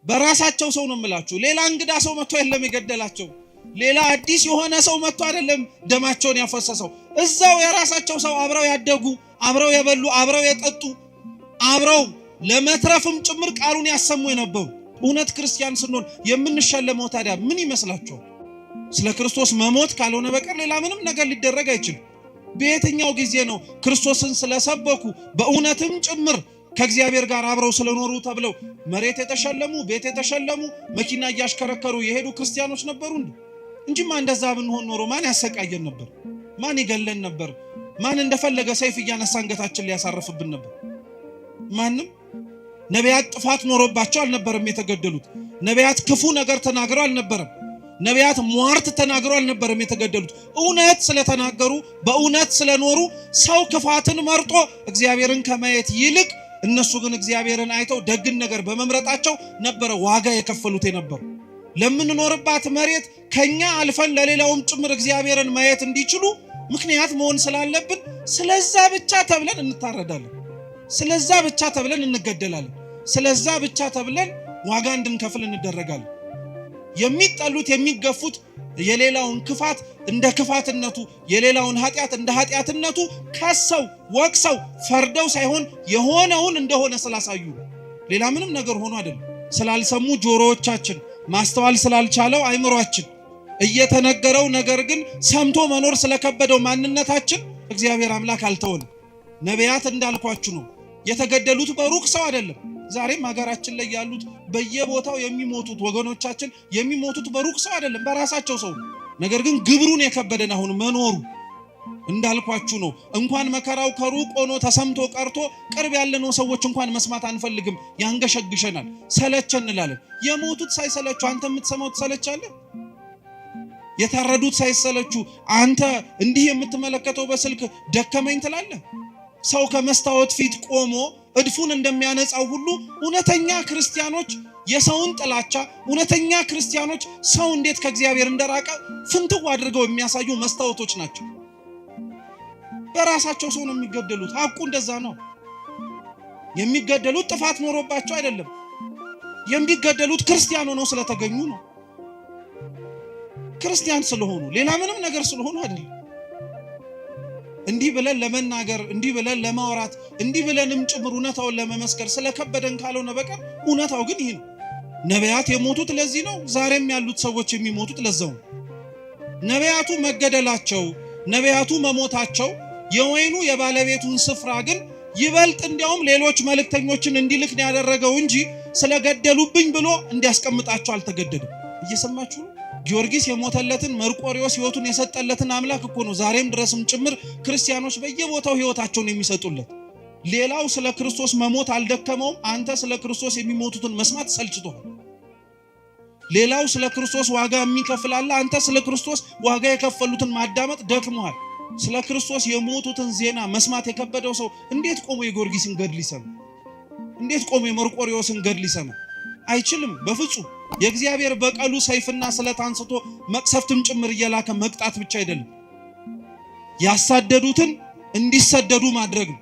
በራሳቸው ሰው ነው የምላችሁ። ሌላ እንግዳ ሰው መጥቶ አይደለም የገደላቸው። ሌላ አዲስ የሆነ ሰው መጥቶ አይደለም ደማቸውን ያፈሰሰው። እዛው የራሳቸው ሰው አብረው ያደጉ፣ አብረው የበሉ፣ አብረው የጠጡ፣ አብረው ለመትረፍም ጭምር ቃሉን ያሰሙ የነበሩ። እውነት ክርስቲያን ስንሆን የምንሸለመው ታዲያ ምን ይመስላችኋል? ስለ ክርስቶስ መሞት ካልሆነ በቀር ሌላ ምንም ነገር ሊደረግ አይችልም። በየትኛው ጊዜ ነው ክርስቶስን ስለሰበኩ በእውነትም ጭምር ከእግዚአብሔር ጋር አብረው ስለኖሩ ተብለው መሬት የተሸለሙ፣ ቤት የተሸለሙ፣ መኪና እያሽከረከሩ የሄዱ ክርስቲያኖች ነበሩ እንጂማ እንደዛ ብንሆን ኖሮ ማን ያሰቃየን ነበር? ማን ይገለን ነበር? ማን እንደፈለገ ሰይፍ እያነሳ አንገታችን ሊያሳርፍብን ነበር? ማንም። ነቢያት ጥፋት ኖሮባቸው አልነበረም የተገደሉት። ነቢያት ክፉ ነገር ተናግረው አልነበረም። ነቢያት ሟርት ተናግረው አልነበረም የተገደሉት። እውነት ስለተናገሩ በእውነት ስለኖሩ ሰው ክፋትን መርጦ እግዚአብሔርን ከማየት ይልቅ እነሱ ግን እግዚአብሔርን አይተው ደግን ነገር በመምረጣቸው ነበረ ዋጋ የከፈሉት የነበሩ። ለምንኖርባት መሬት ከኛ አልፈን ለሌላውም ጭምር እግዚአብሔርን ማየት እንዲችሉ ምክንያት መሆን ስላለብን ስለዛ ብቻ ተብለን እንታረዳለን። ስለዛ ብቻ ተብለን እንገደላለን። ስለዛ ብቻ ተብለን ዋጋ እንድንከፍል እንደረጋለን። የሚጠሉት የሚገፉት የሌላውን ክፋት እንደ ክፋትነቱ፣ የሌላውን ኃጢአት እንደ ኃጢአትነቱ ከሰው ወቅሰው ፈርደው ሳይሆን የሆነውን እንደሆነ ስላሳዩ፣ ሌላ ምንም ነገር ሆኖ አይደለም። ስላልሰሙ ጆሮዎቻችን፣ ማስተዋል ስላልቻለው አይምሮአችን፣ እየተነገረው ነገር ግን ሰምቶ መኖር ስለከበደው ማንነታችን እግዚአብሔር አምላክ አልተወንም። ነቢያት እንዳልኳችሁ ነው የተገደሉት በሩቅ ሰው አይደለም። ዛሬም ሀገራችን ላይ ያሉት በየቦታው የሚሞቱት ወገኖቻችን የሚሞቱት በሩቅ ሰው አይደለም፣ በራሳቸው ሰው። ነገር ግን ግብሩን የከበደን አሁን መኖሩ እንዳልኳችሁ ነው። እንኳን መከራው ከሩቅ ሆኖ ተሰምቶ ቀርቶ ቅርብ ያለነው ሰዎች እንኳን መስማት አንፈልግም፣ ያንገሸግሸናል፣ ሰለቸን እንላለን። የሞቱት ሳይሰለቹ አንተ የምትሰማው ትሰለቻለህ? የታረዱት ሳይሰለቹ አንተ እንዲህ የምትመለከተው በስልክ ደከመኝ ትላለህ? ሰው ከመስታወት ፊት ቆሞ እድፉን እንደሚያነጻው ሁሉ እውነተኛ ክርስቲያኖች የሰውን ጥላቻ፣ እውነተኛ ክርስቲያኖች ሰው እንዴት ከእግዚአብሔር እንደራቀ ፍንትው አድርገው የሚያሳዩ መስታወቶች ናቸው። በራሳቸው ሰው ነው የሚገደሉት። ሐቁ እንደዛ ነው። የሚገደሉት ጥፋት ኖሮባቸው አይደለም። የሚገደሉት ክርስቲያን ሆነው ስለተገኙ ነው። ክርስቲያን ስለሆኑ፣ ሌላ ምንም ነገር ስለሆኑ አይደለም። እንዲህ ብለን ለመናገር፣ እንዲህ ብለን ለማውራት፣ እንዲህ ብለንም ጭምር እውነታውን ለመመስከር ስለከበደን ካልሆነ በቀር እውነታው ግን ይሄ ነው። ነቢያት የሞቱት ለዚህ ነው። ዛሬም ያሉት ሰዎች የሚሞቱት ለዛው ነው። ነቢያቱ መገደላቸው፣ ነቢያቱ መሞታቸው የወይኑ የባለቤቱን ስፍራ ግን ይበልጥ እንዲያውም ሌሎች መልእክተኞችን እንዲልክ ነው ያደረገው እንጂ ስለገደሉብኝ ብሎ እንዲያስቀምጣቸው አልተገደደም። እየሰማችሁ ነው? ጊዮርጊስ የሞተለትን መርቆሪዎስ ሕይወቱን የሰጠለትን አምላክ እኮ ነው ዛሬም ድረስም ጭምር ክርስቲያኖች በየቦታው ሕይወታቸውን የሚሰጡለት። ሌላው ስለ ክርስቶስ መሞት አልደከመውም። አንተ ስለ ክርስቶስ የሚሞቱትን መስማት ሰልችቶሃል። ሌላው ስለ ክርስቶስ ዋጋ የሚከፍላል። አንተ ስለ ክርስቶስ ዋጋ የከፈሉትን ማዳመጥ ደክሞሃል። ስለ ክርስቶስ የሞቱትን ዜና መስማት የከበደው ሰው እንዴት ቆሞ የጊዮርጊስን ገድል ይሰማ? እንዴት ቆሞ የመርቆሪዎስን ገድል ይሰማ? አይችልም በፍጹም። የእግዚአብሔር በቀሉ ሰይፍና ስለት አንስቶ መቅሰፍትም ጭምር እየላከ መቅጣት ብቻ አይደለም፣ ያሳደዱትን እንዲሰደዱ ማድረግ ነው።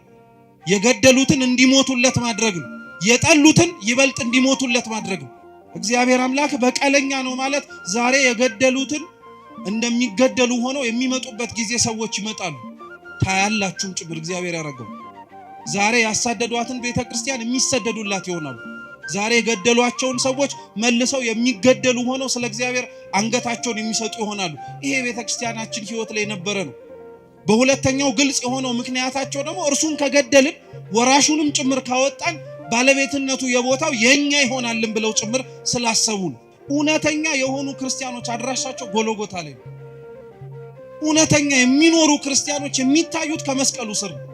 የገደሉትን እንዲሞቱለት ማድረግ ነው። የጠሉትን ይበልጥ እንዲሞቱለት ማድረግ ነው። እግዚአብሔር አምላክ በቀለኛ ነው ማለት ዛሬ የገደሉትን እንደሚገደሉ ሆነው የሚመጡበት ጊዜ ሰዎች ይመጣሉ። ታያላችሁም ጭምር እግዚአብሔር ያደረገው። ዛሬ ያሳደዷትን ቤተክርስቲያን የሚሰደዱላት ይሆናሉ። ዛሬ የገደሏቸውን ሰዎች መልሰው የሚገደሉ ሆነው ስለ እግዚአብሔር አንገታቸውን የሚሰጡ ይሆናሉ። ይሄ ቤተክርስቲያናችን ሕይወት ላይ የነበረ ነው። በሁለተኛው ግልጽ የሆነው ምክንያታቸው ደግሞ እርሱን ከገደልን ወራሹንም ጭምር ካወጣን ባለቤትነቱ የቦታው የኛ ይሆናልን ብለው ጭምር ስላሰቡ ነው። እውነተኛ የሆኑ ክርስቲያኖች አድራሻቸው ጎልጎታ ላይ ነው። እውነተኛ የሚኖሩ ክርስቲያኖች የሚታዩት ከመስቀሉ ስር ነው።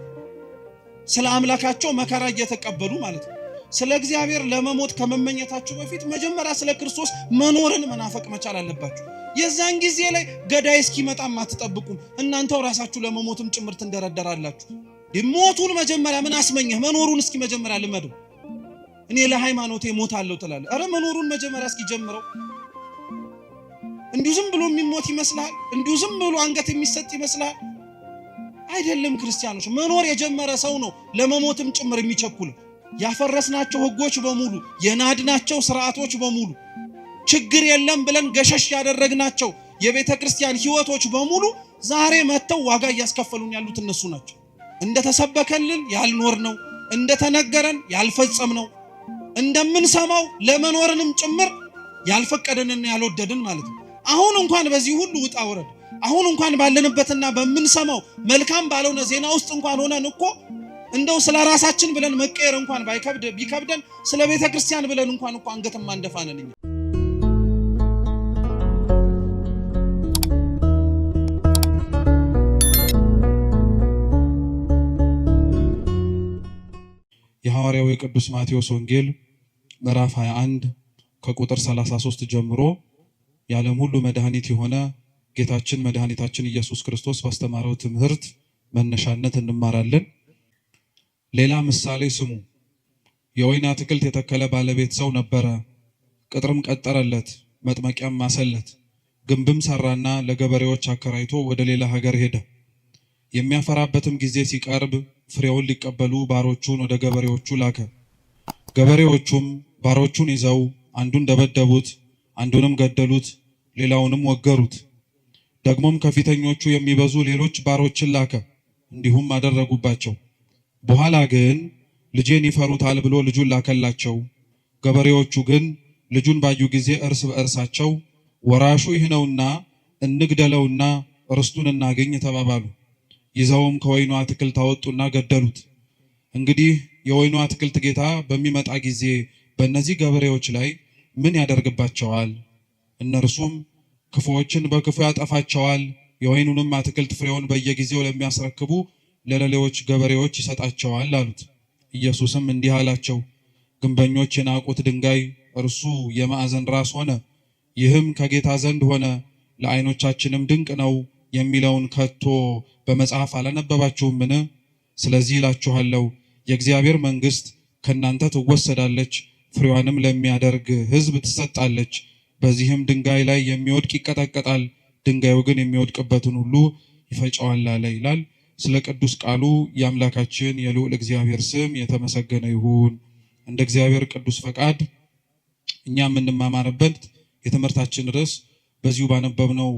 ስለ አምላካቸው መከራ እየተቀበሉ ማለት ነው። ስለ እግዚአብሔር ለመሞት ከመመኘታችሁ በፊት መጀመሪያ ስለ ክርስቶስ መኖርን መናፈቅ መቻል አለባችሁ። የዛን ጊዜ ላይ ገዳይ እስኪመጣም አትጠብቁም። እናንተው ራሳችሁ ለመሞትም ጭምር ትንደረደራላችሁ። ሞቱን መጀመሪያ ምን አስመኘህ? መኖሩን እስኪ መጀመሪያ ልመደው። እኔ ለሃይማኖቴ ሞታለሁ ትላለህ። አረ መኖሩን መጀመሪያ እስኪ ጀምረው። እንዲሁ ዝም ብሎ የሚሞት ይመስላል? እንዲሁ ዝም ብሎ አንገት የሚሰጥ ይመስላል? አይደለም። ክርስቲያኖች መኖር የጀመረ ሰው ነው ለመሞትም ጭምር የሚቸኩለው። ያፈረስናቸው ህጎች በሙሉ የናድናቸው ስርዓቶች በሙሉ ችግር የለም ብለን ገሸሽ ያደረግናቸው የቤተክርስቲያን ህይወቶች በሙሉ ዛሬ መተው ዋጋ እያስከፈሉን ያሉት እነሱ ናቸው። እንደተሰበከልን ያልኖርነው፣ እንደተነገረን ያልፈጸምነው፣ እንደምንሰማው ለመኖርንም ጭምር ያልፈቀደንና ያልወደድን ማለት ነው። አሁን እንኳን በዚህ ሁሉ ውጣ ወረድ አሁን እንኳን ባለንበትና በምንሰማው መልካም ባልሆነ ዜና ውስጥ እንኳን ሆነን እኮ እንደው ስለ ራሳችን ብለን መቀየር እንኳን ቢከብደን ስለ ቤተክርስቲያን ብለን እንኳን እኮ አንገትም አንደፋነን። የሐዋርያው የቅዱስ ማቴዎስ ወንጌል ምዕራፍ 21 ከቁጥር 33 ጀምሮ የዓለም ሁሉ መድኃኒት የሆነ ጌታችን መድኃኒታችን ኢየሱስ ክርስቶስ ባስተማረው ትምህርት መነሻነት እንማራለን። ሌላ ምሳሌ ስሙ። የወይን አትክልት የተከለ ባለቤት ሰው ነበረ። ቅጥርም ቀጠረለት፣ መጥመቂያም ማሰለት፣ ግንብም ሰራና ለገበሬዎች አከራይቶ ወደ ሌላ ሀገር ሄደ። የሚያፈራበትም ጊዜ ሲቀርብ ፍሬውን ሊቀበሉ ባሮቹን ወደ ገበሬዎቹ ላከ። ገበሬዎቹም ባሮቹን ይዘው አንዱን ደበደቡት፣ አንዱንም ገደሉት፣ ሌላውንም ወገሩት። ደግሞም ከፊተኞቹ የሚበዙ ሌሎች ባሮችን ላከ፣ እንዲሁም አደረጉባቸው። በኋላ ግን ልጄን ይፈሩታል ብሎ ልጁን ላከላቸው። ገበሬዎቹ ግን ልጁን ባዩ ጊዜ እርስ በእርሳቸው ወራሹ ይህ ነውና እንግደለውና ርስቱን እናገኝ ተባባሉ። ይዘውም ከወይኑ አትክልት አወጡና ገደሉት። እንግዲህ የወይኑ አትክልት ጌታ በሚመጣ ጊዜ በእነዚህ ገበሬዎች ላይ ምን ያደርግባቸዋል? እነርሱም ክፉዎችን በክፉ ያጠፋቸዋል፣ የወይኑንም አትክልት ፍሬውን በየጊዜው ለሚያስረክቡ ለሌሎች ገበሬዎች ይሰጣቸዋል አሉት። ኢየሱስም እንዲህ አላቸው፣ ግንበኞች የናቁት ድንጋይ እርሱ የማዕዘን ራስ ሆነ። ይህም ከጌታ ዘንድ ሆነ፣ ለዓይኖቻችንም ድንቅ ነው የሚለውን ከቶ በመጽሐፍ አላነበባችሁምን? ስለዚህ እላችኋለሁ የእግዚአብሔር መንግሥት ከእናንተ ትወሰዳለች፣ ፍሬዋንም ለሚያደርግ ሕዝብ ትሰጣለች። በዚህም ድንጋይ ላይ የሚወድቅ ይቀጠቀጣል፣ ድንጋዩ ግን የሚወድቅበትን ሁሉ ይፈጨዋል አለ ይላል። ስለ ቅዱስ ቃሉ የአምላካችን የልዑል እግዚአብሔር ስም የተመሰገነ ይሁን። እንደ እግዚአብሔር ቅዱስ ፈቃድ እኛ የምንማማርበት የትምህርታችን ርዕስ በዚሁ ባነበብነው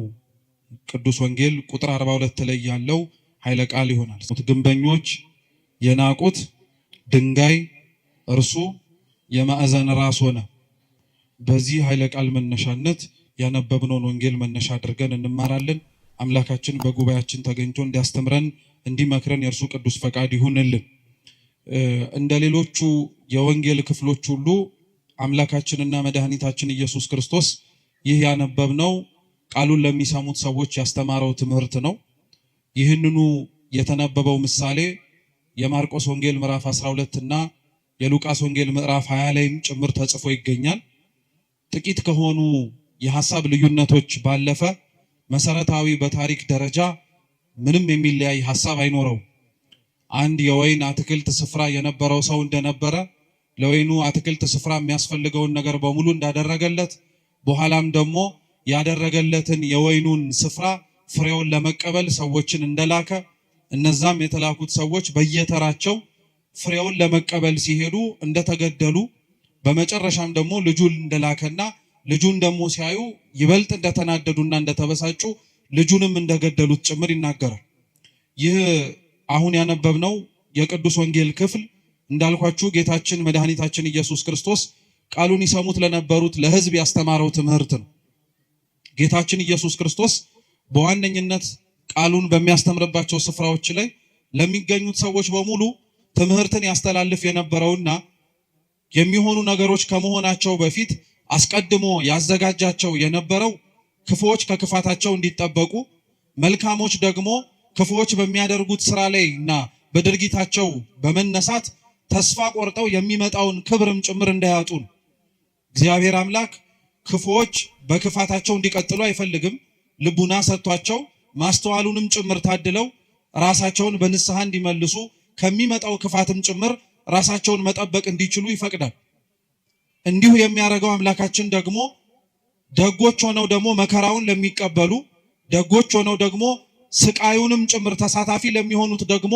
ቅዱስ ወንጌል ቁጥር 42 ላይ ያለው ኃይለ ቃል ይሆናል። ግንበኞች የናቁት ድንጋይ እርሱ የማዕዘን ራስ ሆነ። በዚህ ኃይለ ቃል መነሻነት ያነበብነውን ወንጌል መነሻ አድርገን እንማራለን። አምላካችን በጉባኤያችን ተገኝቶ እንዲያስተምረን እንዲመክረን የእርሱ ቅዱስ ፈቃድ ይሁንልን። እንደ ሌሎቹ የወንጌል ክፍሎች ሁሉ አምላካችንና መድኃኒታችን ኢየሱስ ክርስቶስ ይህ ያነበብነው ቃሉን ለሚሰሙት ሰዎች ያስተማረው ትምህርት ነው። ይህንኑ የተነበበው ምሳሌ የማርቆስ ወንጌል ምዕራፍ 12 እና የሉቃስ ወንጌል ምዕራፍ 20 ላይም ጭምር ተጽፎ ይገኛል። ጥቂት ከሆኑ የሐሳብ ልዩነቶች ባለፈ መሰረታዊ በታሪክ ደረጃ ምንም የሚለያይ ሐሳብ አይኖረው። አንድ የወይን አትክልት ስፍራ የነበረው ሰው እንደነበረ ለወይኑ አትክልት ስፍራ የሚያስፈልገውን ነገር በሙሉ እንዳደረገለት በኋላም ደግሞ ያደረገለትን የወይኑን ስፍራ ፍሬውን ለመቀበል ሰዎችን እንደላከ እነዛም የተላኩት ሰዎች በየተራቸው ፍሬውን ለመቀበል ሲሄዱ እንደተገደሉ በመጨረሻም ደግሞ ልጁን እንደላከና ልጁን ደግሞ ሲያዩ ይበልጥ እንደተናደዱና እንደተበሳጩ ልጁንም እንደገደሉት ጭምር ይናገራል። ይህ አሁን ያነበብነው የቅዱስ ወንጌል ክፍል እንዳልኳችሁ ጌታችን መድኃኒታችን ኢየሱስ ክርስቶስ ቃሉን ይሰሙት ለነበሩት ለሕዝብ ያስተማረው ትምህርት ነው። ጌታችን ኢየሱስ ክርስቶስ በዋነኝነት ቃሉን በሚያስተምርባቸው ስፍራዎች ላይ ለሚገኙት ሰዎች በሙሉ ትምህርትን ያስተላልፍ የነበረውና የሚሆኑ ነገሮች ከመሆናቸው በፊት አስቀድሞ ያዘጋጃቸው የነበረው ክፉዎች ከክፋታቸው እንዲጠበቁ፣ መልካሞች ደግሞ ክፉዎች በሚያደርጉት ስራ ላይ እና በድርጊታቸው በመነሳት ተስፋ ቆርጠው የሚመጣውን ክብርም ጭምር እንዳያጡ ነው። እግዚአብሔር አምላክ ክፉዎች በክፋታቸው እንዲቀጥሉ አይፈልግም። ልቡና ሰጥቷቸው ማስተዋሉንም ጭምር ታድለው ራሳቸውን በንስሐ እንዲመልሱ ከሚመጣው ክፋትም ጭምር ራሳቸውን መጠበቅ እንዲችሉ ይፈቅዳል። እንዲሁ የሚያደርገው አምላካችን ደግሞ ደጎች ሆነው ደግሞ መከራውን ለሚቀበሉ፣ ደጎች ሆነው ደግሞ ስቃዩንም ጭምር ተሳታፊ ለሚሆኑት ደግሞ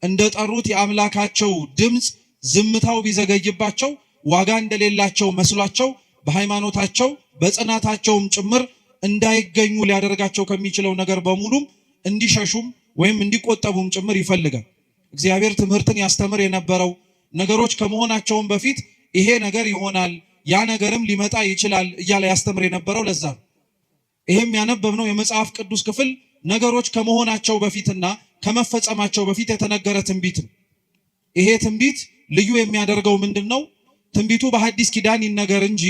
እንደጠሩት የአምላካቸው ድምፅ ዝምታው ቢዘገይባቸው ዋጋ እንደሌላቸው መስሏቸው በሃይማኖታቸው በጽናታቸውም ጭምር እንዳይገኙ ሊያደርጋቸው ከሚችለው ነገር በሙሉም እንዲሸሹም ወይም እንዲቆጠቡም ጭምር ይፈልጋል። እግዚአብሔር ትምህርትን ያስተምር የነበረው ነገሮች ከመሆናቸውም በፊት ይሄ ነገር ይሆናል፣ ያ ነገርም ሊመጣ ይችላል እያለ ያስተምር የነበረው ለዛ ነው። ይሄም ያነበብነው የመጽሐፍ ቅዱስ ክፍል ነገሮች ከመሆናቸው በፊትና ከመፈጸማቸው በፊት የተነገረ ትንቢት ነው። ይሄ ትንቢት ልዩ የሚያደርገው ምንድነው? ትንቢቱ በሐዲስ ኪዳን ይነገር እንጂ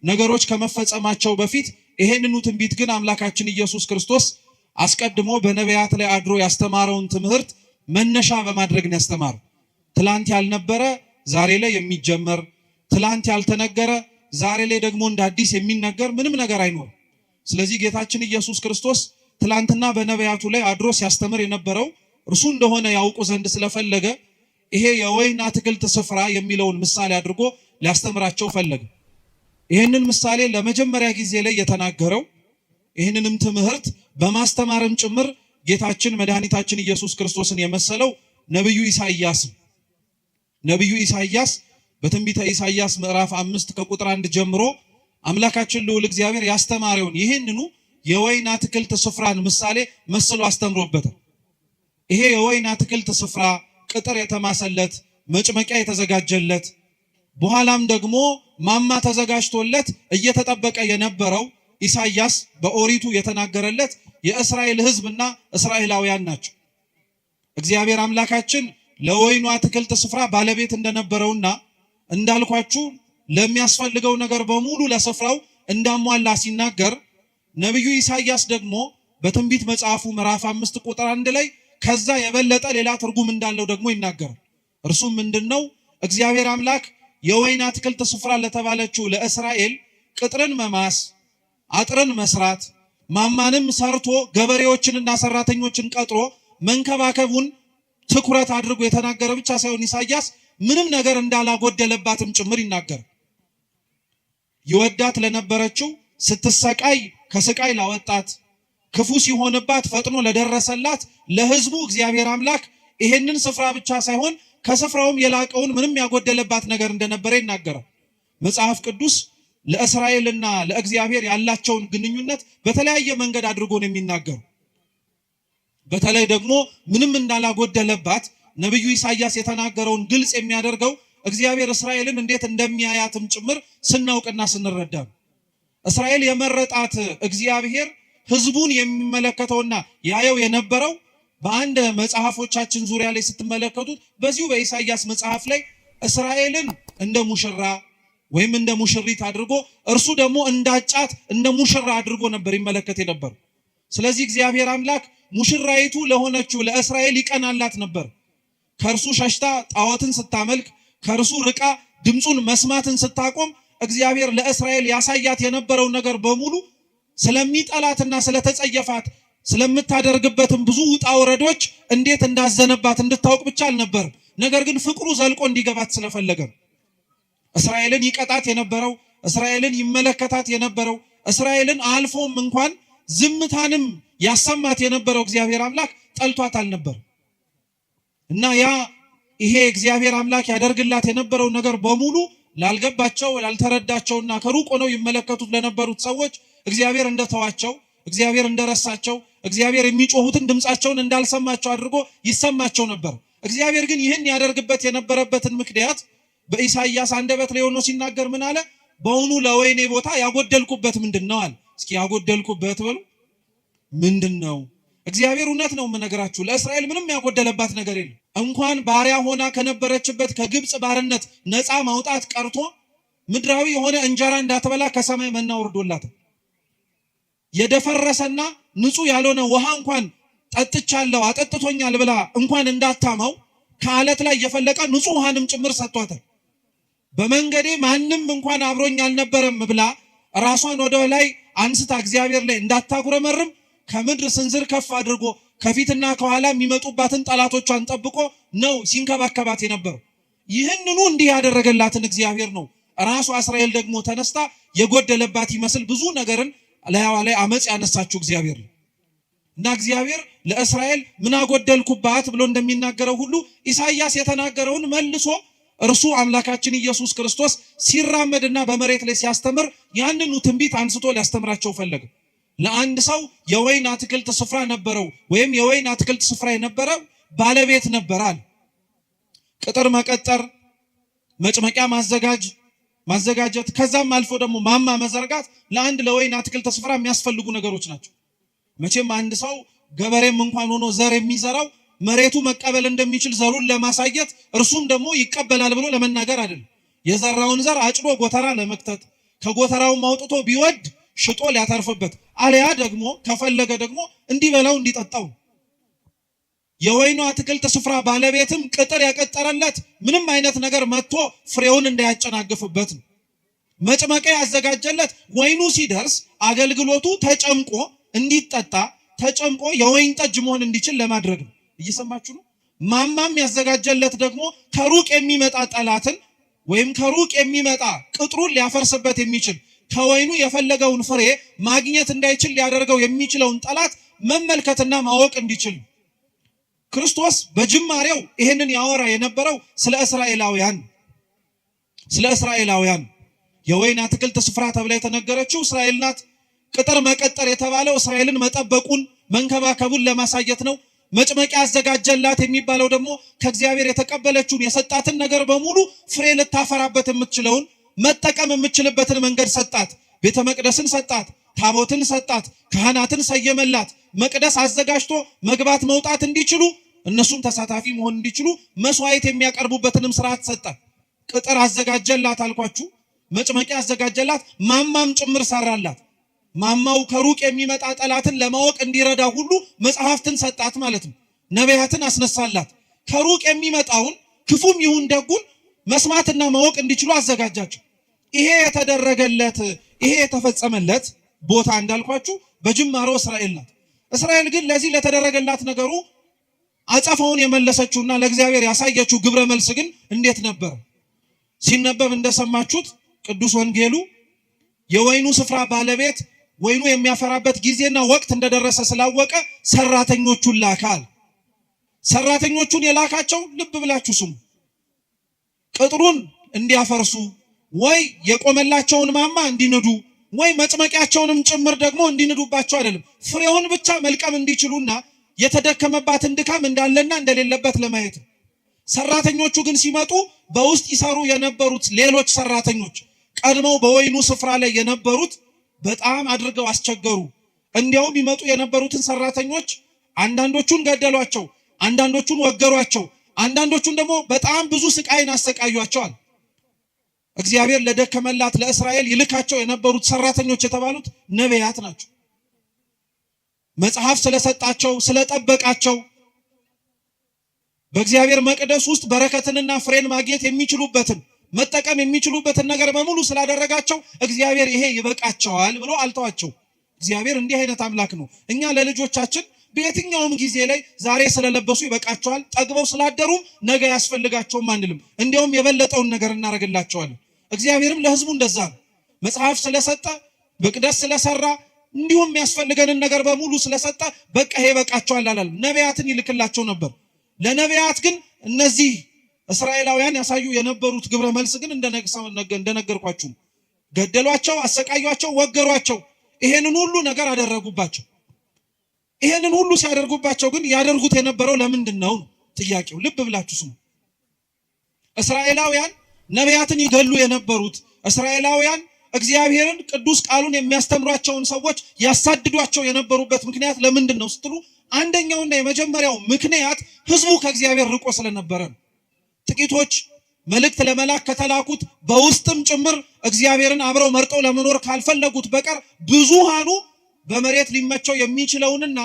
ነገሮች ከመፈጸማቸው በፊት ይሄንኑ ትንቢት ግን አምላካችን ኢየሱስ ክርስቶስ አስቀድሞ በነቢያት ላይ አድሮ ያስተማረውን ትምህርት መነሻ በማድረግ ነው ያስተማረው። ትላንት ያልነበረ ዛሬ ላይ የሚጀመር፣ ትላንት ያልተነገረ ዛሬ ላይ ደግሞ እንደ አዲስ የሚነገር ምንም ነገር አይኖርም። ስለዚህ ጌታችን ኢየሱስ ክርስቶስ ትላንትና በነቢያቱ ላይ አድሮ ሲያስተምር የነበረው እርሱ እንደሆነ ያውቁ ዘንድ ስለፈለገ ይሄ የወይን አትክልት ስፍራ የሚለውን ምሳሌ አድርጎ ሊያስተምራቸው ፈለገ። ይህንን ምሳሌ ለመጀመሪያ ጊዜ ላይ የተናገረው ይህንንም ትምህርት በማስተማርም ጭምር ጌታችን መድኃኒታችን ኢየሱስ ክርስቶስን የመሰለው ነቢዩ ኢሳይያስ። ነቢዩ ኢሳይያስ በትንቢተ ኢሳይያስ ምዕራፍ 5 ከቁጥር 1 ጀምሮ አምላካችን ልዑል እግዚአብሔር ያስተማረውን ይህንኑ የወይን አትክልት ስፍራን ምሳሌ መስሎ አስተምሮበታል። ይሄ የወይን አትክልት ስፍራ ቅጥር የተማሰለት መጭመቂያ የተዘጋጀለት በኋላም ደግሞ ማማ ተዘጋጅቶለት እየተጠበቀ የነበረው ኢሳይያስ በኦሪቱ የተናገረለት የእስራኤል ሕዝብና እስራኤላውያን ናቸው። እግዚአብሔር አምላካችን ለወይኑ አትክልት ስፍራ ባለቤት እንደነበረውና እንዳልኳችሁ ለሚያስፈልገው ነገር በሙሉ ለስፍራው እንዳሟላ ሲናገር ነቢዩ ኢሳይያስ ደግሞ በትንቢት መጽሐፉ ምዕራፍ 5 ቁጥር 1 ላይ ከዛ የበለጠ ሌላ ትርጉም እንዳለው ደግሞ ይናገራል። እርሱም ምንድነው? እግዚአብሔር አምላክ የወይን አትክልት ስፍራ ለተባለችው ለእስራኤል ቅጥርን መማስ፣ አጥርን መስራት፣ ማማንም ሰርቶ ገበሬዎችንና ሰራተኞችን ቀጥሮ መንከባከቡን ትኩረት አድርጎ የተናገረ ብቻ ሳይሆን ኢሳይያስ ምንም ነገር እንዳላጎደለባትም ጭምር ይናገራል። ይወዳት ለነበረችው ስትሰቃይ ከስቃይ ላወጣት፣ ክፉ ሲሆንባት ፈጥኖ ለደረሰላት ለሕዝቡ እግዚአብሔር አምላክ ይሄንን ስፍራ ብቻ ሳይሆን ከስፍራውም የላቀውን ምንም ያጎደለባት ነገር እንደነበረ ይናገራል። መጽሐፍ ቅዱስ ለእስራኤልና ለእግዚአብሔር ያላቸውን ግንኙነት በተለያየ መንገድ አድርጎ ነው የሚናገረው። በተለይ ደግሞ ምንም እንዳላጎደለባት ነቢዩ ኢሳይያስ የተናገረውን ግልጽ የሚያደርገው እግዚአብሔር እስራኤልን እንዴት እንደሚያያትም ጭምር ስናውቅና ስንረዳ ነው። እስራኤል የመረጣት እግዚአብሔር ሕዝቡን የሚመለከተውና ያየው የነበረው በአንድ መጽሐፎቻችን ዙሪያ ላይ ስትመለከቱት በዚሁ በኢሳይያስ መጽሐፍ ላይ እስራኤልን እንደ ሙሽራ ወይም እንደ ሙሽሪት አድርጎ እርሱ ደግሞ እንዳጫት እንደ ሙሽራ አድርጎ ነበር ይመለከት የነበረው። ስለዚህ እግዚአብሔር አምላክ ሙሽራይቱ ለሆነችው ለእስራኤል ይቀናላት ነበር። ከእርሱ ሸሽታ ጣዖትን ስታመልክ፣ ከእርሱ ርቃ ድምፁን መስማትን ስታቆም እግዚአብሔር ለእስራኤል ያሳያት የነበረው ነገር በሙሉ ስለሚጠላትና ስለተጸየፋት ስለምታደርግበትም ብዙ ውጣ ወረዶች እንዴት እንዳዘነባት እንድታውቅ ብቻ አልነበርም። ነገር ግን ፍቅሩ ዘልቆ እንዲገባት ስለፈለገ እስራኤልን ይቀጣት የነበረው፣ እስራኤልን ይመለከታት የነበረው፣ እስራኤልን አልፎም እንኳን ዝምታንም ያሰማት የነበረው እግዚአብሔር አምላክ ጠልቷት አልነበር እና ይሄ እግዚአብሔር አምላክ ያደርግላት የነበረው ነገር በሙሉ ላልገባቸው ላልተረዳቸውና ከሩቅ ሆነው ይመለከቱት ለነበሩት ሰዎች እግዚአብሔር እንደተዋቸው፣ እግዚአብሔር እንደረሳቸው፣ እግዚአብሔር የሚጮሁትን ድምፃቸውን እንዳልሰማቸው አድርጎ ይሰማቸው ነበር። እግዚአብሔር ግን ይህን ያደርግበት የነበረበትን ምክንያት በኢሳይያስ አንደበት ላይ ሆኖ ሲናገር ምን አለ? በእውኑ ለወይኔ ቦታ ያጎደልኩበት ምንድነው አለ። እስኪ ያጎደልኩበት በሉ ምንድነው? እግዚአብሔር እውነት ነው የምነግራችሁ፣ ለእስራኤል ምንም ያጎደለባት ነገር የለም። እንኳን ባሪያ ሆና ከነበረችበት ከግብፅ ባርነት ነፃ ማውጣት ቀርቶ ምድራዊ የሆነ እንጀራ እንዳትበላ ከሰማይ መና ወርዶላት፣ የደፈረሰና ንጹህ ያልሆነ ውሃ እንኳን ጠጥቻለሁ አጠጥቶኛል ብላ እንኳን እንዳታማው ከአለት ላይ የፈለቀ ንጹህ ውሃንም ጭምር ሰጥቷታል። በመንገዴ ማንም እንኳን አብሮኝ አልነበረም ብላ ራሷን ወደ ላይ አንስታ እግዚአብሔር ላይ እንዳታጉረመርም ከምድር ስንዝር ከፍ አድርጎ ከፊትና ከኋላ የሚመጡባትን ጠላቶቿን ጠብቆ ነው ሲንከባከባት የነበረው። ይህንኑ እንዲህ ያደረገላትን እግዚአብሔር ነው ራሷ እስራኤል ደግሞ ተነስታ የጎደለባት ይመስል ብዙ ነገርን ላይዋ ላይ አመጽ ያነሳችው እግዚአብሔር ነው። እና እግዚአብሔር ለእስራኤል ምን አጎደልኩባት ብሎ እንደሚናገረው ሁሉ ኢሳይያስ የተናገረውን መልሶ እርሱ አምላካችን ኢየሱስ ክርስቶስ ሲራመድና በመሬት ላይ ሲያስተምር ያንኑ ትንቢት አንስቶ ሊያስተምራቸው ፈለገ። ለአንድ ሰው የወይን አትክልት ስፍራ ነበረው፣ ወይም የወይን አትክልት ስፍራ የነበረው ባለቤት ነበራል። ቅጥር መቀጠር፣ መጭመቂያ ማዘጋጀት፣ ከዛም አልፎ ደግሞ ማማ መዘርጋት ለአንድ ለወይን አትክልት ስፍራ የሚያስፈልጉ ነገሮች ናቸው። መቼም አንድ ሰው ገበሬም እንኳን ሆኖ ዘር የሚዘራው መሬቱ መቀበል እንደሚችል ዘሩን ለማሳየት እርሱም ደግሞ ይቀበላል ብሎ ለመናገር አይደለም። የዘራውን ዘር አጭዶ ጎተራ ለመክተት ከጎተራውም አውጥቶ ቢወድ ሽጦ ሊያተርፍበት፣ አለያ ደግሞ ከፈለገ ደግሞ እንዲበላው እንዲጠጣው። የወይኑ አትክልት ስፍራ ባለቤትም ቅጥር ያቀጠረለት ምንም አይነት ነገር መጥቶ ፍሬውን እንዳያጨናግፍበት ነው። መጭመቂያ ያዘጋጀለት ወይኑ ሲደርስ አገልግሎቱ ተጨምቆ እንዲጠጣ፣ ተጨምቆ የወይን ጠጅ መሆን እንዲችል ለማድረግ ነው። እየሰማችሁ ነው። ማማም ያዘጋጀለት ደግሞ ከሩቅ የሚመጣ ጠላትን ወይም ከሩቅ የሚመጣ ቅጥሩን ሊያፈርስበት የሚችል ከወይኑ የፈለገውን ፍሬ ማግኘት እንዳይችል ሊያደርገው የሚችለውን ጠላት መመልከትና ማወቅ እንዲችል። ክርስቶስ በጅማሬው ይህንን ያወራ የነበረው ስለ እስራኤላውያን የወይን አትክልት ስፍራ ተብላ የተነገረችው እስራኤል ናት። ቅጥር መቀጠር የተባለው እስራኤልን መጠበቁን መንከባከቡን ለማሳየት ነው። መጭመቂያ ያዘጋጀላት የሚባለው ደግሞ ከእግዚአብሔር የተቀበለችውን የሰጣትን ነገር በሙሉ ፍሬ ልታፈራበት የምትችለውን መጠቀም የምትችልበትን መንገድ ሰጣት። ቤተ መቅደስን ሰጣት፣ ታቦትን ሰጣት፣ ካህናትን ሰየመላት። መቅደስ አዘጋጅቶ መግባት መውጣት እንዲችሉ እነሱም ተሳታፊ መሆን እንዲችሉ መስዋዕት የሚያቀርቡበትንም ስርዓት ሰጣት። ቅጥር አዘጋጀላት አልኳችሁ። መጭመቂያ አዘጋጀላት፣ ማማም ጭምር ሰራላት። ማማው ከሩቅ የሚመጣ ጠላትን ለማወቅ እንዲረዳ ሁሉ መጽሐፍትን ሰጣት ማለት ነው። ነቢያትን አስነሳላት። ከሩቅ የሚመጣውን ክፉም ይሁን ደጉን መስማትና ማወቅ እንዲችሉ አዘጋጃቸው። ይሄ የተደረገለት ይሄ የተፈጸመለት ቦታ እንዳልኳችሁ በጅማሮ እስራኤል ናት። እስራኤል ግን ለዚህ ለተደረገላት ነገሩ አጸፋውን የመለሰችውና ለእግዚአብሔር ያሳየችው ግብረ መልስ ግን እንዴት ነበር? ሲነበብ እንደሰማችሁት ቅዱስ ወንጌሉ የወይኑ ስፍራ ባለቤት ወይኑ የሚያፈራበት ጊዜና ወቅት እንደደረሰ ስላወቀ ሰራተኞቹን ላካል። ሰራተኞቹን የላካቸው ልብ ብላችሁ ስሙ፣ ቅጥሩን እንዲያፈርሱ ወይ የቆመላቸውን ማማ እንዲንዱ ወይ መጭመቂያቸውንም ጭምር ደግሞ እንዲንዱባቸው አይደለም፣ ፍሬውን ብቻ መልቀም እንዲችሉና የተደከመባትን ድካም እንዳለና እንደሌለበት ለማየት ነው። ሰራተኞቹ ግን ሲመጡ በውስጥ ይሰሩ የነበሩት ሌሎች ሰራተኞች ቀድመው በወይኑ ስፍራ ላይ የነበሩት በጣም አድርገው አስቸገሩ። እንዲያውም ይመጡ የነበሩትን ሰራተኞች አንዳንዶቹን ገደሏቸው፣ አንዳንዶቹን ወገሯቸው፣ አንዳንዶቹን ደግሞ በጣም ብዙ ስቃይን አሰቃዩቸዋል። እግዚአብሔር ለደከመላት ለእስራኤል ይልካቸው የነበሩት ሰራተኞች የተባሉት ነቢያት ናቸው። መጽሐፍ ስለሰጣቸው ስለጠበቃቸው በእግዚአብሔር መቅደስ ውስጥ በረከትንና ፍሬን ማግኘት የሚችሉበትን መጠቀም የሚችሉበትን ነገር በሙሉ ስላደረጋቸው እግዚአብሔር ይሄ ይበቃቸዋል ብሎ አልተዋቸው። እግዚአብሔር እንዲህ አይነት አምላክ ነው። እኛ ለልጆቻችን በየትኛውም ጊዜ ላይ ዛሬ ስለለበሱ ይበቃቸዋል፣ ጠግበው ስላደሩም ነገ ያስፈልጋቸውም አንልም። እንዲያውም የበለጠውን ነገር እናደርግላቸዋለን። እግዚአብሔርም ለሕዝቡ እንደዛ ነው። መጽሐፍ ስለሰጠ መቅደስ ስለሰራ እንዲሁም የሚያስፈልገንን ነገር በሙሉ ስለሰጠ በቃ ይሄ ይበቃቸዋል አላለም። ነቢያትን ይልክላቸው ነበር። ለነቢያት ግን እነዚህ እስራኤላውያን ያሳዩ የነበሩት ግብረ መልስ ግን እንደነገርኳችሁ ገደሏቸው፣ አሰቃዩቸው፣ ወገሯቸው። ይሄንን ሁሉ ነገር አደረጉባቸው። ይሄንን ሁሉ ሲያደርጉባቸው ግን ያደርጉት የነበረው ለምንድን ነው ጥያቄው? ልብ ብላችሁ ስሙ። እስራኤላውያን ነቢያትን ይገሉ የነበሩት እስራኤላውያን እግዚአብሔርን ቅዱስ ቃሉን የሚያስተምሯቸውን ሰዎች ያሳድዷቸው የነበሩበት ምክንያት ለምንድን ነው ስትሉ፣ አንደኛውና የመጀመሪያው ምክንያት ህዝቡ ከእግዚአብሔር ርቆ ስለነበረ ነው። ጥቂቶች መልእክት ለመላክ ከተላኩት በውስጥም ጭምር እግዚአብሔርን አብረው መርጠው ለመኖር ካልፈለጉት በቀር ብዙሃኑ በመሬት ሊመቸው የሚችለውንና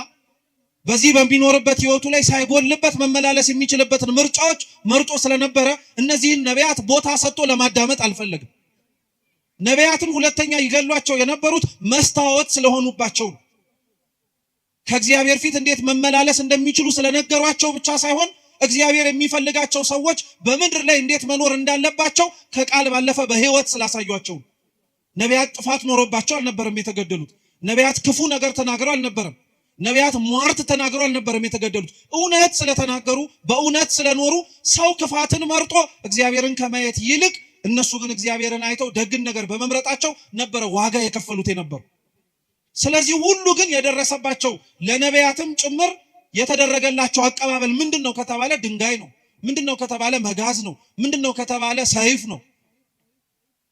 በዚህ በሚኖርበት ህይወቱ ላይ ሳይጎልበት መመላለስ የሚችልበትን ምርጫዎች መርጦ ስለነበረ እነዚህን ነቢያት ቦታ ሰጥቶ ለማዳመጥ አልፈለግም። ነቢያትን ሁለተኛ ይገሏቸው የነበሩት መስታወት ስለሆኑባቸው ነው። ከእግዚአብሔር ፊት እንዴት መመላለስ እንደሚችሉ ስለነገሯቸው ብቻ ሳይሆን እግዚአብሔር የሚፈልጋቸው ሰዎች በምድር ላይ እንዴት መኖር እንዳለባቸው ከቃል ባለፈ በህይወት ስላሳዩቸው። ነቢያት ጥፋት ኖሮባቸው አልነበረም የተገደሉት። ነቢያት ክፉ ነገር ተናግረው አልነበረም። ነቢያት ሟርት ተናግረው አልነበረም የተገደሉት። እውነት ስለተናገሩ በእውነት ስለኖሩ ሰው ክፋትን መርጦ እግዚአብሔርን ከማየት ይልቅ እነሱ ግን እግዚአብሔርን አይተው ደግን ነገር በመምረጣቸው ነበረ ዋጋ የከፈሉት የነበሩ። ስለዚህ ሁሉ ግን የደረሰባቸው ለነቢያትም ጭምር የተደረገላቸው አቀባበል ምንድነው ከተባለ ድንጋይ ነው። ምንድነው ከተባለ መጋዝ ነው። ምንድነው ከተባለ ሰይፍ ነው።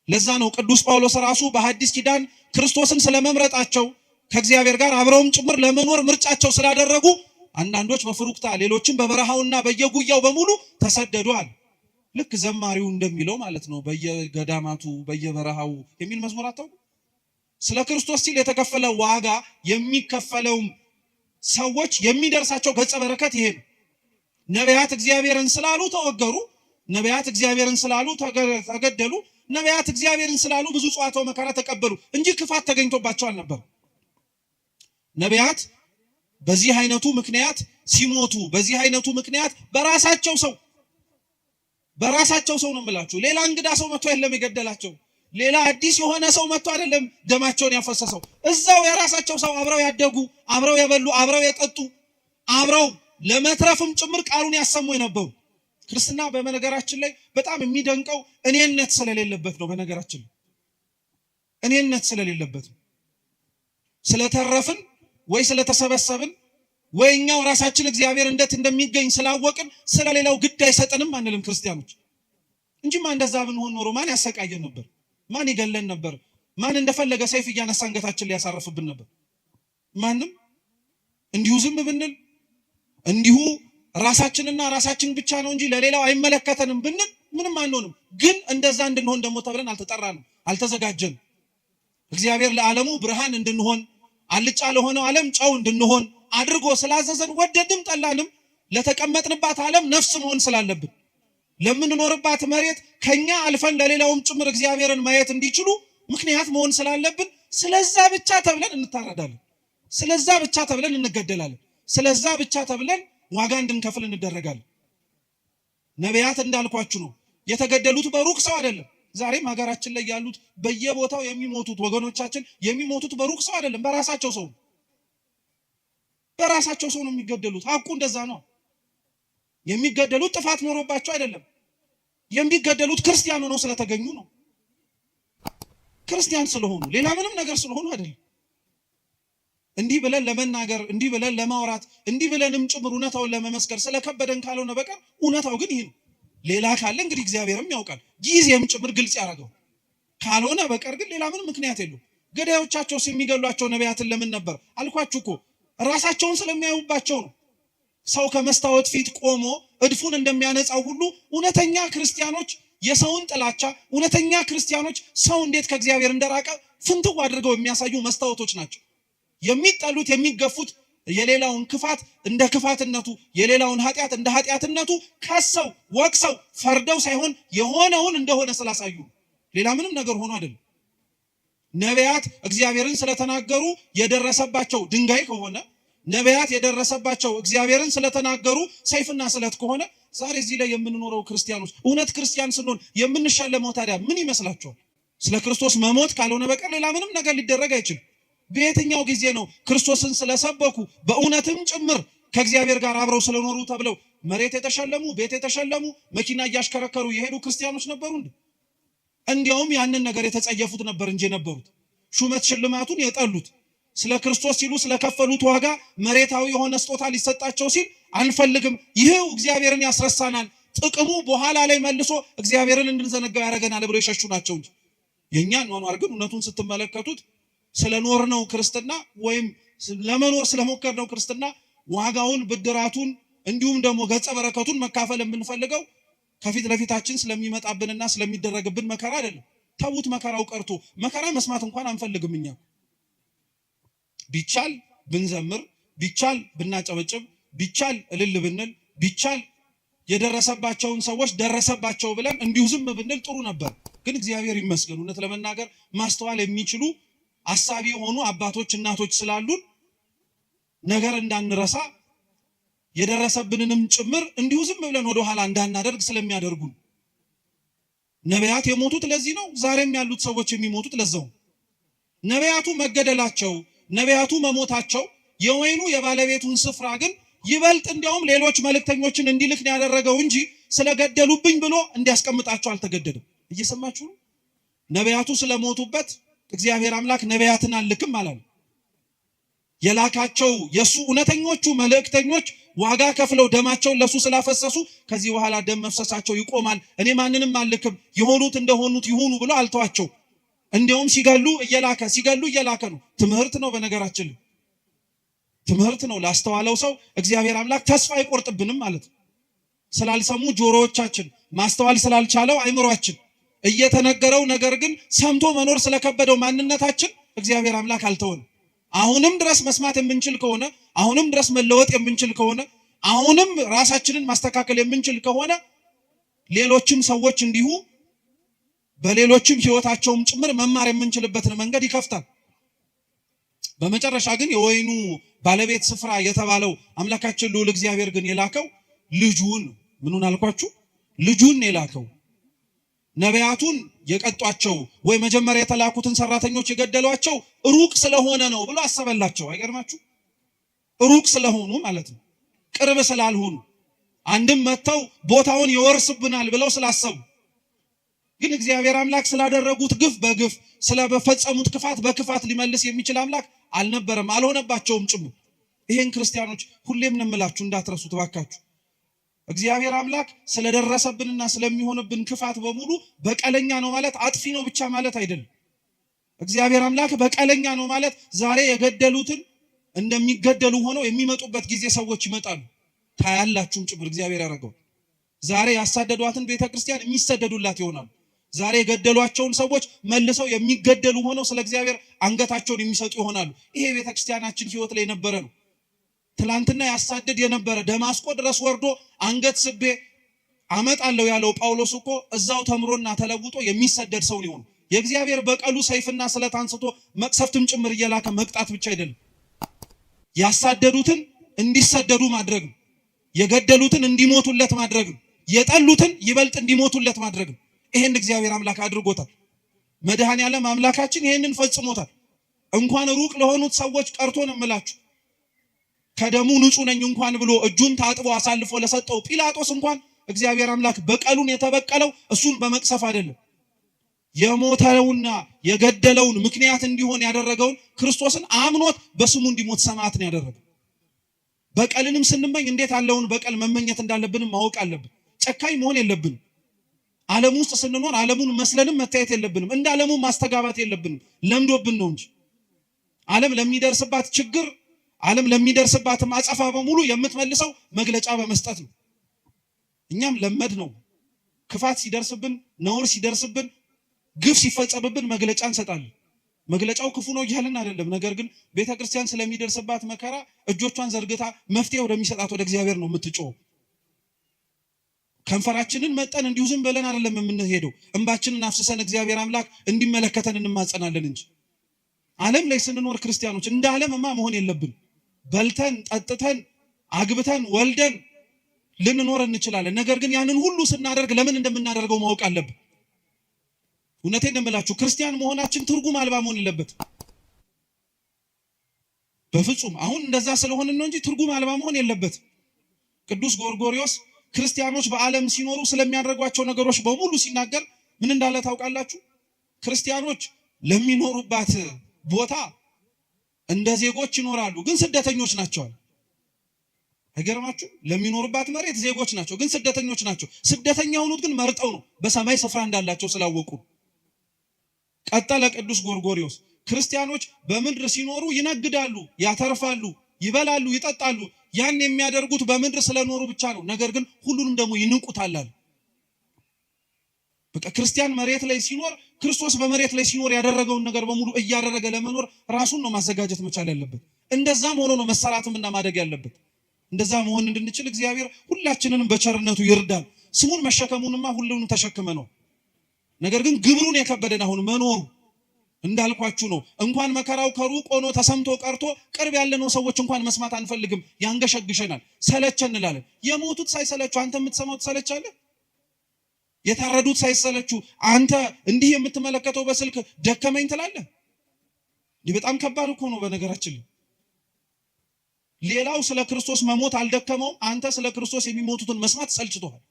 ለዛ ነው ቅዱስ ጳውሎስ ራሱ በሐዲስ ኪዳን ክርስቶስን ስለመምረጣቸው ከእግዚአብሔር ጋር አብረውም ጭምር ለመኖር ምርጫቸው ስላደረጉ አንዳንዶች በፍሩክታ ሌሎችም በበረሃውና በየጉያው በሙሉ ተሰደዱአል። ልክ ዘማሪው እንደሚለው ማለት ነው። በየገዳማቱ በየበረሃው የሚል መዝሙር አታውቁ? ስለ ክርስቶስ ሲል የተከፈለ ዋጋ የሚከፈለው ሰዎች የሚደርሳቸው ገጸ በረከት ይሄ ነው። ነቢያት እግዚአብሔርን ስላሉ ተወገሩ። ነቢያት እግዚአብሔርን ስላሉ ተገደሉ። ነቢያት እግዚአብሔርን ስላሉ ብዙ ጽዋዕተ መከራ ተቀበሉ እንጂ ክፋት ተገኝቶባቸው አልነበር። ነቢያት በዚህ አይነቱ ምክንያት ሲሞቱ፣ በዚህ አይነቱ ምክንያት በራሳቸው ሰው ነው የምላችሁ። ሌላ እንግዳ ሰው መጥቶ አይደለም የገደላቸው። ሌላ አዲስ የሆነ ሰው መጥቶ አይደለም ደማቸውን ያፈሰሰው። እዛው የራሳቸው ሰው አብረው ያደጉ፣ አብረው የበሉ፣ አብረው የጠጡ፣ አብረው ለመትረፍም ጭምር ቃሉን ያሰሙ የነበሩ። ክርስትና በነገራችን ላይ በጣም የሚደንቀው እኔነት ስለሌለበት ነው። በነገራችን ላይ እኔነት ስለሌለበት ነው። ስለተረፍን ወይ ስለተሰበሰብን ወይ እኛው ራሳችን እግዚአብሔር እንዴት እንደሚገኝ ስላወቅን ስለሌላው ግድ አይሰጠንም አንልም ክርስቲያኖች። እንጂማ እንደዛ ብንሆን ኖሮ ማን ያሰቃየን ነበር? ማን ይገለን ነበር? ማን እንደፈለገ ሰይፍ እያነሳ አንገታችን ሊያሳርፍብን ነበር? ማንም። እንዲሁ ዝም ብንል እንዲሁ ራሳችንና ራሳችን ብቻ ነው እንጂ ለሌላው አይመለከተንም ብንል ምንም አንሆንም። ግን እንደዛ እንድንሆን ደግሞ ተብለን አልተጠራንም፣ አልተዘጋጀንም። እግዚአብሔር ለዓለሙ ብርሃን እንድንሆን አልጫ ለሆነው ዓለም ጨው እንድንሆን አድርጎ ስላዘዘን ወደድም ጠላንም ለተቀመጥንባት ዓለም ነፍስ መሆን ስላለብን ለምንኖርባት መሬት ከኛ አልፈን ለሌላውም ጭምር እግዚአብሔርን ማየት እንዲችሉ ምክንያት መሆን ስላለብን ስለዛ ብቻ ተብለን እንታረዳለን። ስለዛ ብቻ ተብለን እንገደላለን። ስለዛ ብቻ ተብለን ዋጋ እንድንከፍል እንደረጋለን። ነቢያት እንዳልኳችሁ ነው የተገደሉት በሩቅ ሰው አይደለም። ዛሬም ሀገራችን ላይ ያሉት በየቦታው የሚሞቱት ወገኖቻችን የሚሞቱት በሩቅ ሰው አይደለም፣ በራሳቸው ሰው ነው የሚገደሉት። ሐቁ እንደዛ ነው። የሚገደሉት ጥፋት ኖሮባቸው አይደለም። የሚገደሉት ክርስቲያን ሆነው ስለተገኙ ነው። ክርስቲያን ስለሆኑ ሌላ ምንም ነገር ስለሆኑ አይደለም። እንዲህ ብለን ለመናገር፣ እንዲህ ብለን ለማውራት፣ እንዲህ ብለንም ጭምር እውነታውን ለመመስከር ስለከበደን ካልሆነ በቀር እውነታው ግን ይሄ ነው። ሌላ ካለ እንግዲህ እግዚአብሔርም ያውቃል፣ ጊዜም ጭምር ግልጽ ያደርገው። ካልሆነ በቀር ግን ሌላ ምንም ምክንያት የለውም። ገዳዮቻቸው የሚገሏቸው ነቢያትን ለምን ነበር አልኳችሁ እኮ ራሳቸውን ስለሚያዩባቸው ነው። ሰው ከመስታወት ፊት ቆሞ እድፉን እንደሚያነጻው ሁሉ እውነተኛ ክርስቲያኖች የሰውን ጥላቻ፣ እውነተኛ ክርስቲያኖች ሰው እንዴት ከእግዚአብሔር እንደራቀ ፍንትው አድርገው የሚያሳዩ መስታወቶች ናቸው። የሚጠሉት የሚገፉት የሌላውን ክፋት እንደ ክፋትነቱ፣ የሌላውን ኃጢአት እንደ ኃጢአትነቱ ከሰው ወቅሰው ፈርደው ሳይሆን የሆነውን እንደሆነ ስላሳዩ ሌላ ምንም ነገር ሆኖ አይደለም። ነቢያት እግዚአብሔርን ስለተናገሩ የደረሰባቸው ድንጋይ ከሆነ፣ ነቢያት የደረሰባቸው እግዚአብሔርን ስለተናገሩ ሰይፍና ስለት ከሆነ ዛሬ እዚህ ላይ የምንኖረው ክርስቲያኖች እውነት ክርስቲያን ስንሆን የምንሸለመው ታዲያ ምን ይመስላችኋል? ስለ ክርስቶስ መሞት ካልሆነ በቀር ሌላ ምንም ነገር ሊደረግ አይችልም። በየትኛው ጊዜ ነው ክርስቶስን ስለሰበኩ በእውነትም ጭምር ከእግዚአብሔር ጋር አብረው ስለኖሩ ተብለው መሬት የተሸለሙ፣ ቤት የተሸለሙ፣ መኪና እያሽከረከሩ የሄዱ ክርስቲያኖች ነበሩ እንዴ? እንዲያውም ያንን ነገር የተጸየፉት ነበር እንጂ የነበሩት ሹመት ሽልማቱን የጠሉት ስለ ክርስቶስ ሲሉ ስለከፈሉት ዋጋ መሬታዊ የሆነ ስጦታ ሊሰጣቸው ሲል አንፈልግም፣ ይሄው እግዚአብሔርን ያስረሳናል፣ ጥቅሙ በኋላ ላይ መልሶ እግዚአብሔርን እንድንዘነጋው ያደርገናል ብለው የሸሹ ናቸው እንጂ የኛን ኗኗር ግን እውነቱን ስትመለከቱት ስለኖርነው ክርስትና ወይም ለመኖር ስለሞከርነው ክርስትና ዋጋውን፣ ብድራቱን እንዲሁም ደግሞ ገጸ በረከቱን መካፈል የምንፈልገው ከፊት ለፊታችን ስለሚመጣብንና ስለሚደረግብን መከራ አይደለም። ተውት፣ መከራው ቀርቶ መከራ መስማት እንኳን አንፈልግም። እኛ ቢቻል ብንዘምር፣ ቢቻል ብናጨበጭብ፣ ቢቻል እልል ብንል፣ ቢቻል የደረሰባቸውን ሰዎች ደረሰባቸው ብለን እንዲሁ ዝም ብንል ጥሩ ነበር። ግን እግዚአብሔር ይመስገን እውነት ለመናገር ማስተዋል የሚችሉ አሳቢ የሆኑ አባቶች እናቶች ስላሉን ነገር እንዳንረሳ የደረሰብንንም ጭምር እንዲሁ ዝም ብለን ወደ ኋላ እንዳናደርግ ስለሚያደርጉ ነቢያት የሞቱት ለዚህ ነው። ዛሬም ያሉት ሰዎች የሚሞቱት ለዛው። ነቢያቱ መገደላቸው፣ ነቢያቱ መሞታቸው የወይኑ የባለቤቱን ስፍራ ግን ይበልጥ እንዲያውም ሌሎች መልእክተኞችን እንዲልክ ነው ያደረገው እንጂ ስለገደሉብኝ ብሎ እንዲያስቀምጣቸው አልተገደደም። እየሰማችሁ ነው? ነቢያቱ ስለሞቱበት እግዚአብሔር አምላክ ነቢያትን አልልክም አላለም። የላካቸው የሱ እውነተኞቹ መልእክተኞች ዋጋ ከፍለው ደማቸውን ለሱ ስላፈሰሱ ከዚህ በኋላ ደም መፍሰሳቸው ይቆማል፣ እኔ ማንንም አልልክም፣ የሆኑት እንደሆኑት ይሁኑ ብሎ አልተዋቸው። እንዲያውም ሲገሉ እየላከ ነው። ትምህርት ነው። በነገራችን ትምህርት ነው። ላስተዋለው ሰው እግዚአብሔር አምላክ ተስፋ አይቆርጥብንም ማለት ነው። ስላልሰሙ ጆሮዎቻችን፣ ማስተዋል ስላልቻለው አይምሯችን እየተነገረው ነገር ግን ሰምቶ መኖር ስለከበደው ማንነታችን እግዚአብሔር አምላክ አልተወንም። አሁንም ድረስ መስማት የምንችል ከሆነ፣ አሁንም ድረስ መለወጥ የምንችል ከሆነ፣ አሁንም ራሳችንን ማስተካከል የምንችል ከሆነ ሌሎችም ሰዎች እንዲሁ በሌሎችም ህይወታቸውም ጭምር መማር የምንችልበትን መንገድ ይከፍታል። በመጨረሻ ግን የወይኑ ባለቤት ስፍራ የተባለው አምላካችን ልዑል እግዚአብሔር ግን የላከው ልጁን፣ ምኑን አልኳችሁ? ልጁን የላከው። ነቢያቱን የቀጧቸው ወይ መጀመሪያ የተላኩትን ሰራተኞች የገደሏቸው ሩቅ ስለሆነ ነው ብሎ አሰበላቸው። አይገርማችሁ? ሩቅ ስለሆኑ ማለት ነው፣ ቅርብ ስላልሆኑ፣ አንድም መጥተው ቦታውን ይወርስብናል ብለው ስላሰቡ። ግን እግዚአብሔር አምላክ ስላደረጉት ግፍ በግፍ ስለፈጸሙት ክፋት በክፋት ሊመልስ የሚችል አምላክ አልነበረም፣ አልሆነባቸውም ጭምር። ይሄን ክርስቲያኖች ሁሌም እንምላችሁ እንዳትረሱት ባካችሁ። እግዚአብሔር አምላክ ስለደረሰብንና ስለሚሆንብን ክፋት በሙሉ በቀለኛ ነው ማለት አጥፊ ነው ብቻ ማለት አይደለም። እግዚአብሔር አምላክ በቀለኛ ነው ማለት ዛሬ የገደሉትን እንደሚገደሉ ሆነው የሚመጡበት ጊዜ ሰዎች ይመጣሉ። ታያላችሁም ጭምር እግዚአብሔር ያደረገው። ዛሬ ያሳደዷትን ቤተክርስቲያን የሚሰደዱላት ይሆናሉ። ዛሬ የገደሏቸውን ሰዎች መልሰው የሚገደሉ ሆነው ስለ እግዚአብሔር አንገታቸውን የሚሰጡ ይሆናሉ። ይሄ ቤተክርስቲያናችን ህይወት ላይ ነበረ ነው። ትላንትና ያሳደድ የነበረ ደማስቆ ድረስ ወርዶ አንገት ስቤ አመጣለሁ ያለው ጳውሎስ እኮ እዛው ተምሮና ተለውጦ የሚሰደድ ሰው ሊሆን። የእግዚአብሔር በቀሉ ሰይፍና ስለት አንስቶ መቅሰፍትም ጭምር እየላከ መቅጣት ብቻ አይደለም፣ ያሳደዱትን እንዲሰደዱ ማድረግ ነው። የገደሉትን እንዲሞቱለት ማድረግ ነው። የጠሉትን ይበልጥ እንዲሞቱለት ማድረግ ነው። ይሄን እግዚአብሔር አምላክ አድርጎታል። መድኃኔዓለም አምላካችን ይሄንን ፈጽሞታል። እንኳን ሩቅ ለሆኑት ሰዎች ቀርቶ ነው የምላችሁ፣ ከደሙ ንጹህ ነኝ እንኳን ብሎ እጁን ታጥቦ አሳልፎ ለሰጠው ጲላጦስ እንኳን እግዚአብሔር አምላክ በቀሉን የተበቀለው እሱን በመቅሰፍ አይደለም፣ የሞተውና የገደለውን ምክንያት እንዲሆን ያደረገውን ክርስቶስን አምኖት በስሙ እንዲሞት ሰማዕትን ያደረገው። በቀልንም ስንመኝ እንዴት ያለውን በቀል መመኘት እንዳለብንም ማወቅ አለብን። ጨካኝ መሆን የለብንም። ዓለም ውስጥ ስንኖር ዓለሙን መስለንም መታየት የለብንም። እንደ ዓለሙ ማስተጋባት የለብንም። ለምዶብን ነው እንጂ ዓለም ለሚደርስባት ችግር፣ ዓለም ለሚደርስባት ማጸፋ በሙሉ የምትመልሰው መግለጫ በመስጠት ነው። እኛም ለመድ ነው። ክፋት ሲደርስብን፣ ነውር ሲደርስብን፣ ግፍ ሲፈጸምብን መግለጫ እንሰጣለን። መግለጫው ክፉ ነው እያልን አይደለም። ነገር ግን ቤተክርስቲያን ስለሚደርስባት መከራ እጆቿን ዘርግታ መፍትሄ ወደሚሰጣት ወደ እግዚአብሔር ነው የምትጮኸው። ከንፈራችንን መጠን እንዲሁ ዝም ብለን አይደለም የምንሄደው። እንባችንን አፍስሰን እግዚአብሔር አምላክ እንዲመለከተን እንማጸናለን እንጂ። ዓለም ላይ ስንኖር ክርስቲያኖች እንደ ዓለምማ መሆን የለብን። በልተን ጠጥተን አግብተን ወልደን ልንኖር እንችላለን። ነገር ግን ያንን ሁሉ ስናደርግ ለምን እንደምናደርገው ማወቅ አለብን። እውነቴን እንደምላችሁ ክርስቲያን መሆናችን ትርጉም አልባ መሆን የለበት በፍጹም። አሁን እንደዛ ስለሆነ ነው እንጂ ትርጉም አልባ መሆን የለበት። ቅዱስ ጎርጎርዮስ ክርስቲያኖች በዓለም ሲኖሩ ስለሚያደርጓቸው ነገሮች በሙሉ ሲናገር ምን እንዳለ ታውቃላችሁ? ክርስቲያኖች ለሚኖሩባት ቦታ እንደ ዜጎች ይኖራሉ፣ ግን ስደተኞች ናቸው። አይገርማችሁ? ለሚኖሩባት መሬት ዜጎች ናቸው፣ ግን ስደተኞች ናቸው። ስደተኛ የሆኑት ግን መርጠው ነው፣ በሰማይ ስፍራ እንዳላቸው ስላወቁ። ቀጠለ ቅዱስ ጎርጎርዮስ፣ ክርስቲያኖች በምድር ሲኖሩ ይነግዳሉ፣ ያተርፋሉ፣ ይበላሉ፣ ይጠጣሉ። ያን የሚያደርጉት በምድር ስለኖሩ ብቻ ነው። ነገር ግን ሁሉንም ደግሞ ይንቁታል። በቃ ክርስቲያን መሬት ላይ ሲኖር ክርስቶስ በመሬት ላይ ሲኖር ያደረገውን ነገር በሙሉ እያደረገ ለመኖር ራሱን ነው ማዘጋጀት መቻል ያለበት። እንደዛም ሆኖ ነው መሰራትም እና ማደግ ያለበት። እንደዛ መሆን እንድንችል እግዚአብሔር ሁላችንንም በቸርነቱ ይርዳል። ስሙን መሸከሙንማ ሁሉንም ተሸክመ ነው። ነገር ግን ግብሩን የከበደን አሁን መኖሩ እንዳልኳችሁ ነው። እንኳን መከራው ከሩቅ ሆኖ ተሰምቶ ቀርቶ ቅርብ ያለነው ሰዎች እንኳን መስማት አንፈልግም፣ ያንገሸግሸናል፣ ሰለቸን እንላለን። የሞቱት ሳይሰለቹ አንተ የምትሰማው ትሰለቻለህ? የታረዱት ሳይሰለቹ አንተ እንዲህ የምትመለከተው በስልክ ደከመኝ ትላለህ? ይህ በጣም ከባድ እኮ ነው። በነገራችን ሌላው ስለ ክርስቶስ መሞት አልደከመው፣ አንተ ስለ ክርስቶስ የሚሞቱትን መስማት ሰልችቶሃል።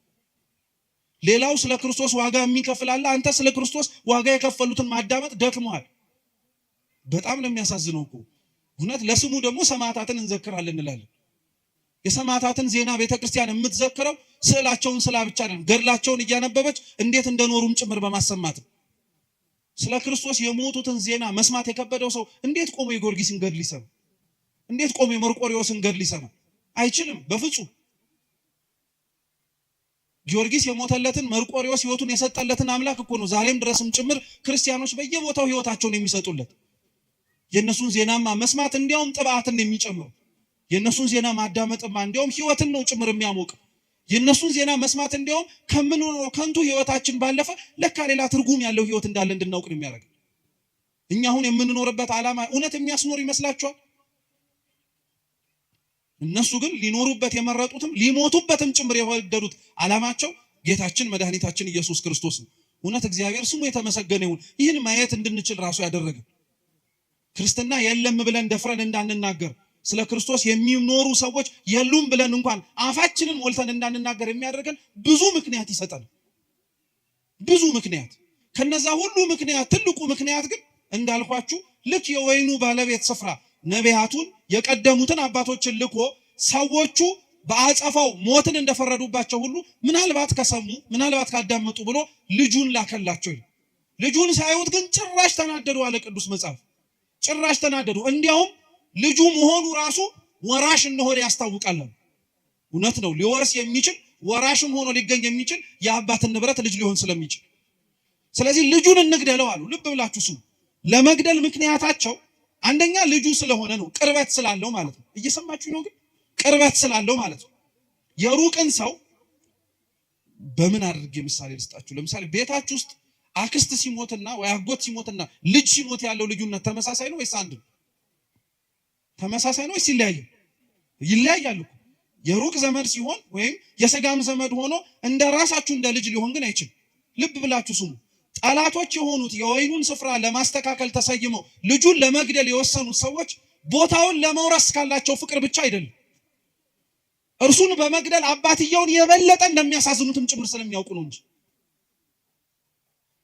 ሌላው ስለ ክርስቶስ ዋጋ የሚከፍል አለ፣ አንተ ስለ ክርስቶስ ዋጋ የከፈሉትን ማዳመጥ ደክመዋል። በጣም ነው የሚያሳዝነው እኮ እውነት። ለስሙ ደግሞ ሰማዕታትን እንዘክራለን እንላለን። የሰማዕታትን ዜና ቤተክርስቲያን የምትዘክረው ስዕላቸውን ስላ ብቻ አይደለም፣ ገድላቸውን እያነበበች እንዴት እንደኖሩም ጭምር በማሰማት። ስለ ክርስቶስ የሞቱትን ዜና መስማት የከበደው ሰው እንዴት ቆሞ የጊዮርጊስን ገድል ይሰማ? እንዴት ቆሞ የመርቆሬዎስን ገድል ይሰማ? አይችልም በፍጹም። ጊዮርጊስ የሞተለትን መርቆሬዎስ ሕይወቱን የሰጠለትን አምላክ እኮ ነው ዛሬም ድረስም ጭምር ክርስቲያኖች በየቦታው ሕይወታቸውን የሚሰጡለት። የነሱን ዜናማ መስማት እንዲያውም ጥባትን የሚጨምር፣ የነሱን ዜና ማዳመጥማ እንዲያውም ሕይወትን ነው ጭምር የሚያሞቅ። የነሱን ዜና መስማት እንዲያውም ከምንኖረው ከንቱ ሕይወታችን ባለፈ ለካ ሌላ ትርጉም ያለው ሕይወት እንዳለ እንድናውቅ ነው የሚያደርግ። እኛ አሁን የምንኖርበት ዓላማ እውነት የሚያስኖር ይመስላችኋል? እነሱ ግን ሊኖሩበት የመረጡትም ሊሞቱበትም ጭምር የወደዱት ዓላማቸው ጌታችን መድኃኒታችን ኢየሱስ ክርስቶስ ነው። እውነት እግዚአብሔር ስሙ የተመሰገነ ይሁን። ይህን ማየት እንድንችል ራሱ ያደረገ ክርስትና የለም ብለን ደፍረን እንዳንናገር፣ ስለ ክርስቶስ የሚኖሩ ሰዎች የሉም ብለን እንኳን አፋችንን ሞልተን እንዳንናገር የሚያደርገን ብዙ ምክንያት ይሰጣል። ብዙ ምክንያት። ከነዛ ሁሉ ምክንያት ትልቁ ምክንያት ግን እንዳልኳችሁ ልክ የወይኑ ባለቤት ስፍራ ነቢያቱን የቀደሙትን አባቶችን ልኮ ሰዎቹ በአጸፋው ሞትን እንደፈረዱባቸው ሁሉ ምናልባት ከሰሙ ምናልባት ካዳመጡ ብሎ ልጁን ላከላቸው። ልጁን ሳይውት ግን ጭራሽ ተናደዱ አለ ቅዱስ መጽሐፍ። ጭራሽ ተናደዱ። እንዲያውም ልጁ መሆኑ ራሱ ወራሽ እንደሆነ ያስታውቃል። እውነት ነው። ሊወርስ የሚችል ወራሽም ሆኖ ሊገኝ የሚችል የአባትን ንብረት ልጅ ሊሆን ስለሚችል፣ ስለዚህ ልጁን እንግደለው አሉ። ልብ ብላችሁ ስሙ። ለመግደል ምክንያታቸው አንደኛ ልጁ ስለሆነ ነው፣ ቅርበት ስላለው ማለት ነው። እየሰማችሁ ነው? ግን ቅርበት ስላለው ማለት ነው። የሩቅን ሰው በምን አድርጌ ምሳሌ ልስጣችሁ? ለምሳሌ ቤታችሁ ውስጥ አክስት ሲሞትና ወይ አጎት ሲሞትና ልጅ ሲሞት ያለው ልዩነት ተመሳሳይ ነው ወይስ አንድ ነው? ተመሳሳይ ነው ወይስ ይለያያል? ይለያያል እኮ። የሩቅ ዘመድ ሲሆን ወይም የስጋም ዘመድ ሆኖ እንደ ራሳችሁ እንደ ልጅ ሊሆን ግን አይችልም። ልብ ብላችሁ ስሙ። ጠላቶች የሆኑት የወይኑን ስፍራ ለማስተካከል ተሰይመው ልጁን ለመግደል የወሰኑት ሰዎች ቦታውን ለመውረስ ካላቸው ፍቅር ብቻ አይደለም፣ እርሱን በመግደል አባትየውን የበለጠ እንደሚያሳዝኑትም ጭምር ስለሚያውቁ ነው እንጂ።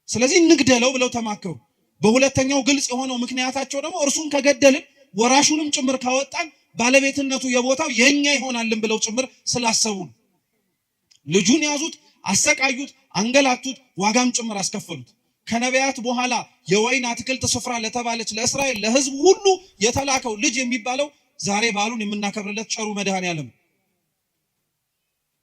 ስለዚህ እንግደለው ብለው ተማከሩ። በሁለተኛው ግልጽ የሆነው ምክንያታቸው ደግሞ እርሱን ከገደልን ወራሹንም ጭምር ካወጣን ባለቤትነቱ የቦታው የኛ ይሆናልን ብለው ጭምር ስላሰቡ ልጁን ያዙት፣ አሰቃዩት፣ አንገላቱት፣ ዋጋም ጭምር አስከፈሉት። ከነቢያት በኋላ የወይን አትክልት ስፍራ ለተባለች ለእስራኤል ለሕዝብ ሁሉ የተላከው ልጅ የሚባለው ዛሬ በዓሉን የምናከብርለት ቸሩ መድኃኔዓለም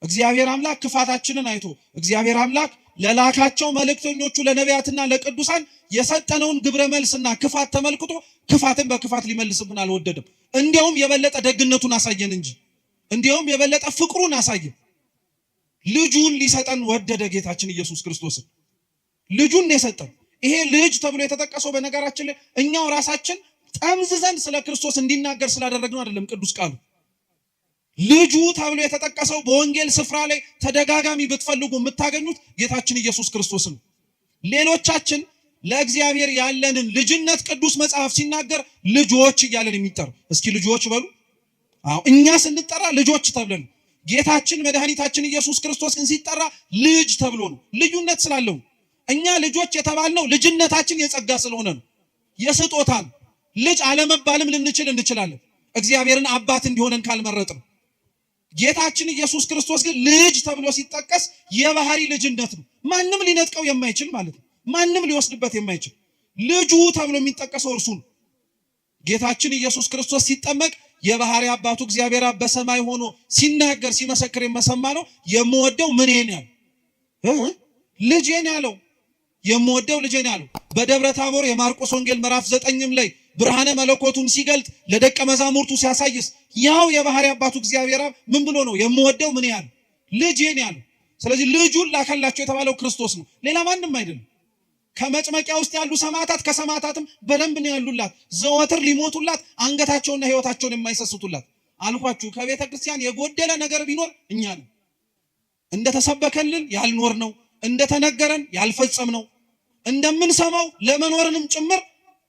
እግዚአብሔር አምላክ ክፋታችንን አይቶ እግዚአብሔር አምላክ ለላካቸው መልእክተኞቹ ለነቢያትና ለቅዱሳን የሰጠነውን ግብረ መልስና ክፋት ተመልክቶ ክፋትን በክፋት ሊመልስብን አልወደደም። እንዲያውም የበለጠ ደግነቱን አሳየን እንጂ፣ እንዲያውም የበለጠ ፍቅሩን አሳየን። ልጁን ሊሰጠን ወደደ። ጌታችን ኢየሱስ ክርስቶስን ልጁን የሰጠን። ይሄ ልጅ ተብሎ የተጠቀሰው በነገራችን ላይ እኛው ራሳችን ጠምዝዘን ስለ ክርስቶስ እንዲናገር ስላደረግነው አይደለም። ቅዱስ ቃሉ ልጁ ተብሎ የተጠቀሰው በወንጌል ስፍራ ላይ ተደጋጋሚ ብትፈልጉ የምታገኙት ጌታችን ኢየሱስ ክርስቶስ ነው። ሌሎቻችን ለእግዚአብሔር ያለንን ልጅነት ቅዱስ መጽሐፍ ሲናገር ልጆች እያለን የሚጠሩ እስኪ ልጆች በሉ። አዎ እኛ ስንጠራ ልጆች ተብለን፣ ጌታችን መድኃኒታችን ኢየሱስ ክርስቶስ ግን ሲጠራ ልጅ ተብሎ ነው። ልዩነት ስላለው እኛ ልጆች የተባልነው ልጅነታችን የጸጋ ስለሆነ ነው፣ የስጦታ ነው። ልጅ አለመባልም ልንችል እንችላለን እግዚአብሔርን አባት እንዲሆነን ካልመረጥን። ጌታችን ኢየሱስ ክርስቶስ ግን ልጅ ተብሎ ሲጠቀስ የባህሪ ልጅነት ነው። ማንም ሊነጥቀው የማይችል ማለት ነው። ማንም ሊወስድበት የማይችል ልጁ ተብሎ የሚጠቀሰው እርሱ ነው። ጌታችን ኢየሱስ ክርስቶስ ሲጠመቅ የባህሪ አባቱ እግዚአብሔር አብ በሰማይ ሆኖ ሲናገር ሲመሰክር የመሰማ ነው። የምወደው ምኔን ያለው ልጄን ያለው የምወደው ልጄን ያለው በደብረ ታቦር የማርቆስ ወንጌል ምዕራፍ 9ም ላይ ብርሃነ መለኮቱን ሲገልጥ ለደቀ መዛሙርቱ ሲያሳይስ ያው የባህሪ አባቱ እግዚአብሔር አብ ምን ብሎ ነው የምወደው ምን ያለው ልጄን ያለው። ስለዚህ ልጁን ላከላቸው የተባለው ክርስቶስ ነው፣ ሌላ ማንም አይደለም። ከመጭመቂያ ውስጥ ያሉ ሰማዕታት ከሰማዕታትም በደንብ ነው ያሉላት፣ ዘወትር ሊሞቱላት አንገታቸውና ሕይወታቸውን የማይሰስቱላት። አልኳችሁ ከቤተ ክርስቲያን የጎደለ ነገር ቢኖር እኛ ነን። እንደተሰበከልን ያልኖር ነው፣ እንደተነገረን ያልፈጸም ነው፣ እንደምንሰማው ለመኖርንም ጭምር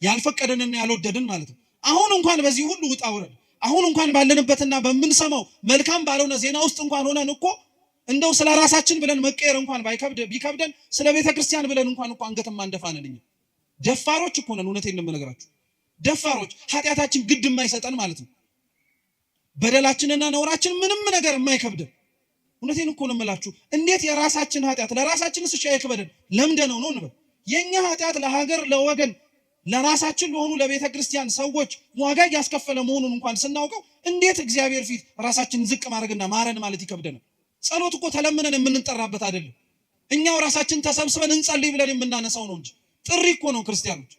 ያልፈቀደንና ያልወደድን ማለት ነው። አሁን እንኳን በዚህ ሁሉ ውጣ ውረድ፣ አሁን እንኳን ባለንበትና በመንሰማው መልካም ባልሆነ ዜና ውስጥ እንኳን ሆነን እኮ እንደው ስለ ራሳችን ብለን መቀየር እንኳን ቢከብደን ስለ ቤተክርስቲያን ብለን እንኳን እኮ አንገትም አንደፋነን። ደፋሮች እኮ ነን። እውነቴን ነው የምነግራችሁ። ደፋሮች፣ ኃጢአታችን ግድ የማይሰጠን ማለት ነው። በደላችንና ነውራችን ምንም ነገር የማይከብደን። እውነቴን እኮ ነው የምላችሁ። እንዴት የራሳችን ኃጢአት ለራሳችንስ እሺ አይከብደን? ለምደነው ነው እንበል። የኛ ኃጢአት ለሀገር ለወገን ለራሳችን ለሆኑ ለቤተ ክርስቲያን ሰዎች ዋጋ ያስከፈለ መሆኑን እንኳን ስናውቀው እንዴት እግዚአብሔር ፊት ራሳችንን ዝቅ ማድረግና ማረን ማለት ይከብደናል? ጸሎት እኮ ተለምነን የምንጠራበት አይደለም። እኛው ራሳችን ተሰብስበን እንጸልይ ብለን የምናነሳው ነው እንጂ ጥሪ እኮ ነው። ክርስቲያኖች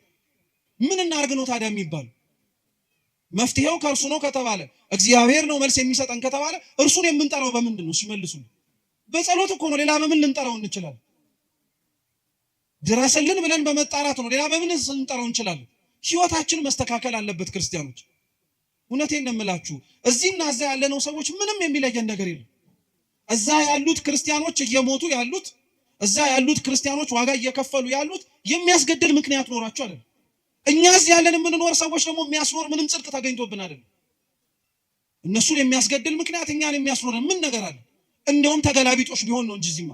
ምን እናርግ ነው ታዲያ የሚባል? መፍትሄው ከእርሱ ነው ከተባለ እግዚአብሔር ነው መልስ የሚሰጠን ከተባለ እርሱን የምንጠራው በምንድን ነው? ሲመልሱ በጸሎት እኮ ነው። ሌላ በምን ልንጠራው እንችላለን? ድረስልን ብለን በመጣራት ነው። ሌላ በምን ልንጠራው እንችላለን? ህይወታችን መስተካከል አለበት ክርስቲያኖች። እውነቴን ነው የምላችሁ። እዚህና እዛ ያለነው ሰዎች ምንም የሚለየን ነገር የለም። እዛ ያሉት ክርስቲያኖች እየሞቱ ያሉት፣ እዛ ያሉት ክርስቲያኖች ዋጋ እየከፈሉ ያሉት የሚያስገድል ምክንያት ኖራቸው አይደለም። እኛ እዚህ ያለን የምንኖር ሰዎች ደግሞ የሚያስኖር ምንም ጽድቅ ተገኝቶብን አይደለም። እነሱን የሚያስገድል ምክንያት እኛን የሚያስኖር ምን ነገር አለ? እንደውም ተገላቢጦሽ ቢሆን ነው እንጂ እዚህማ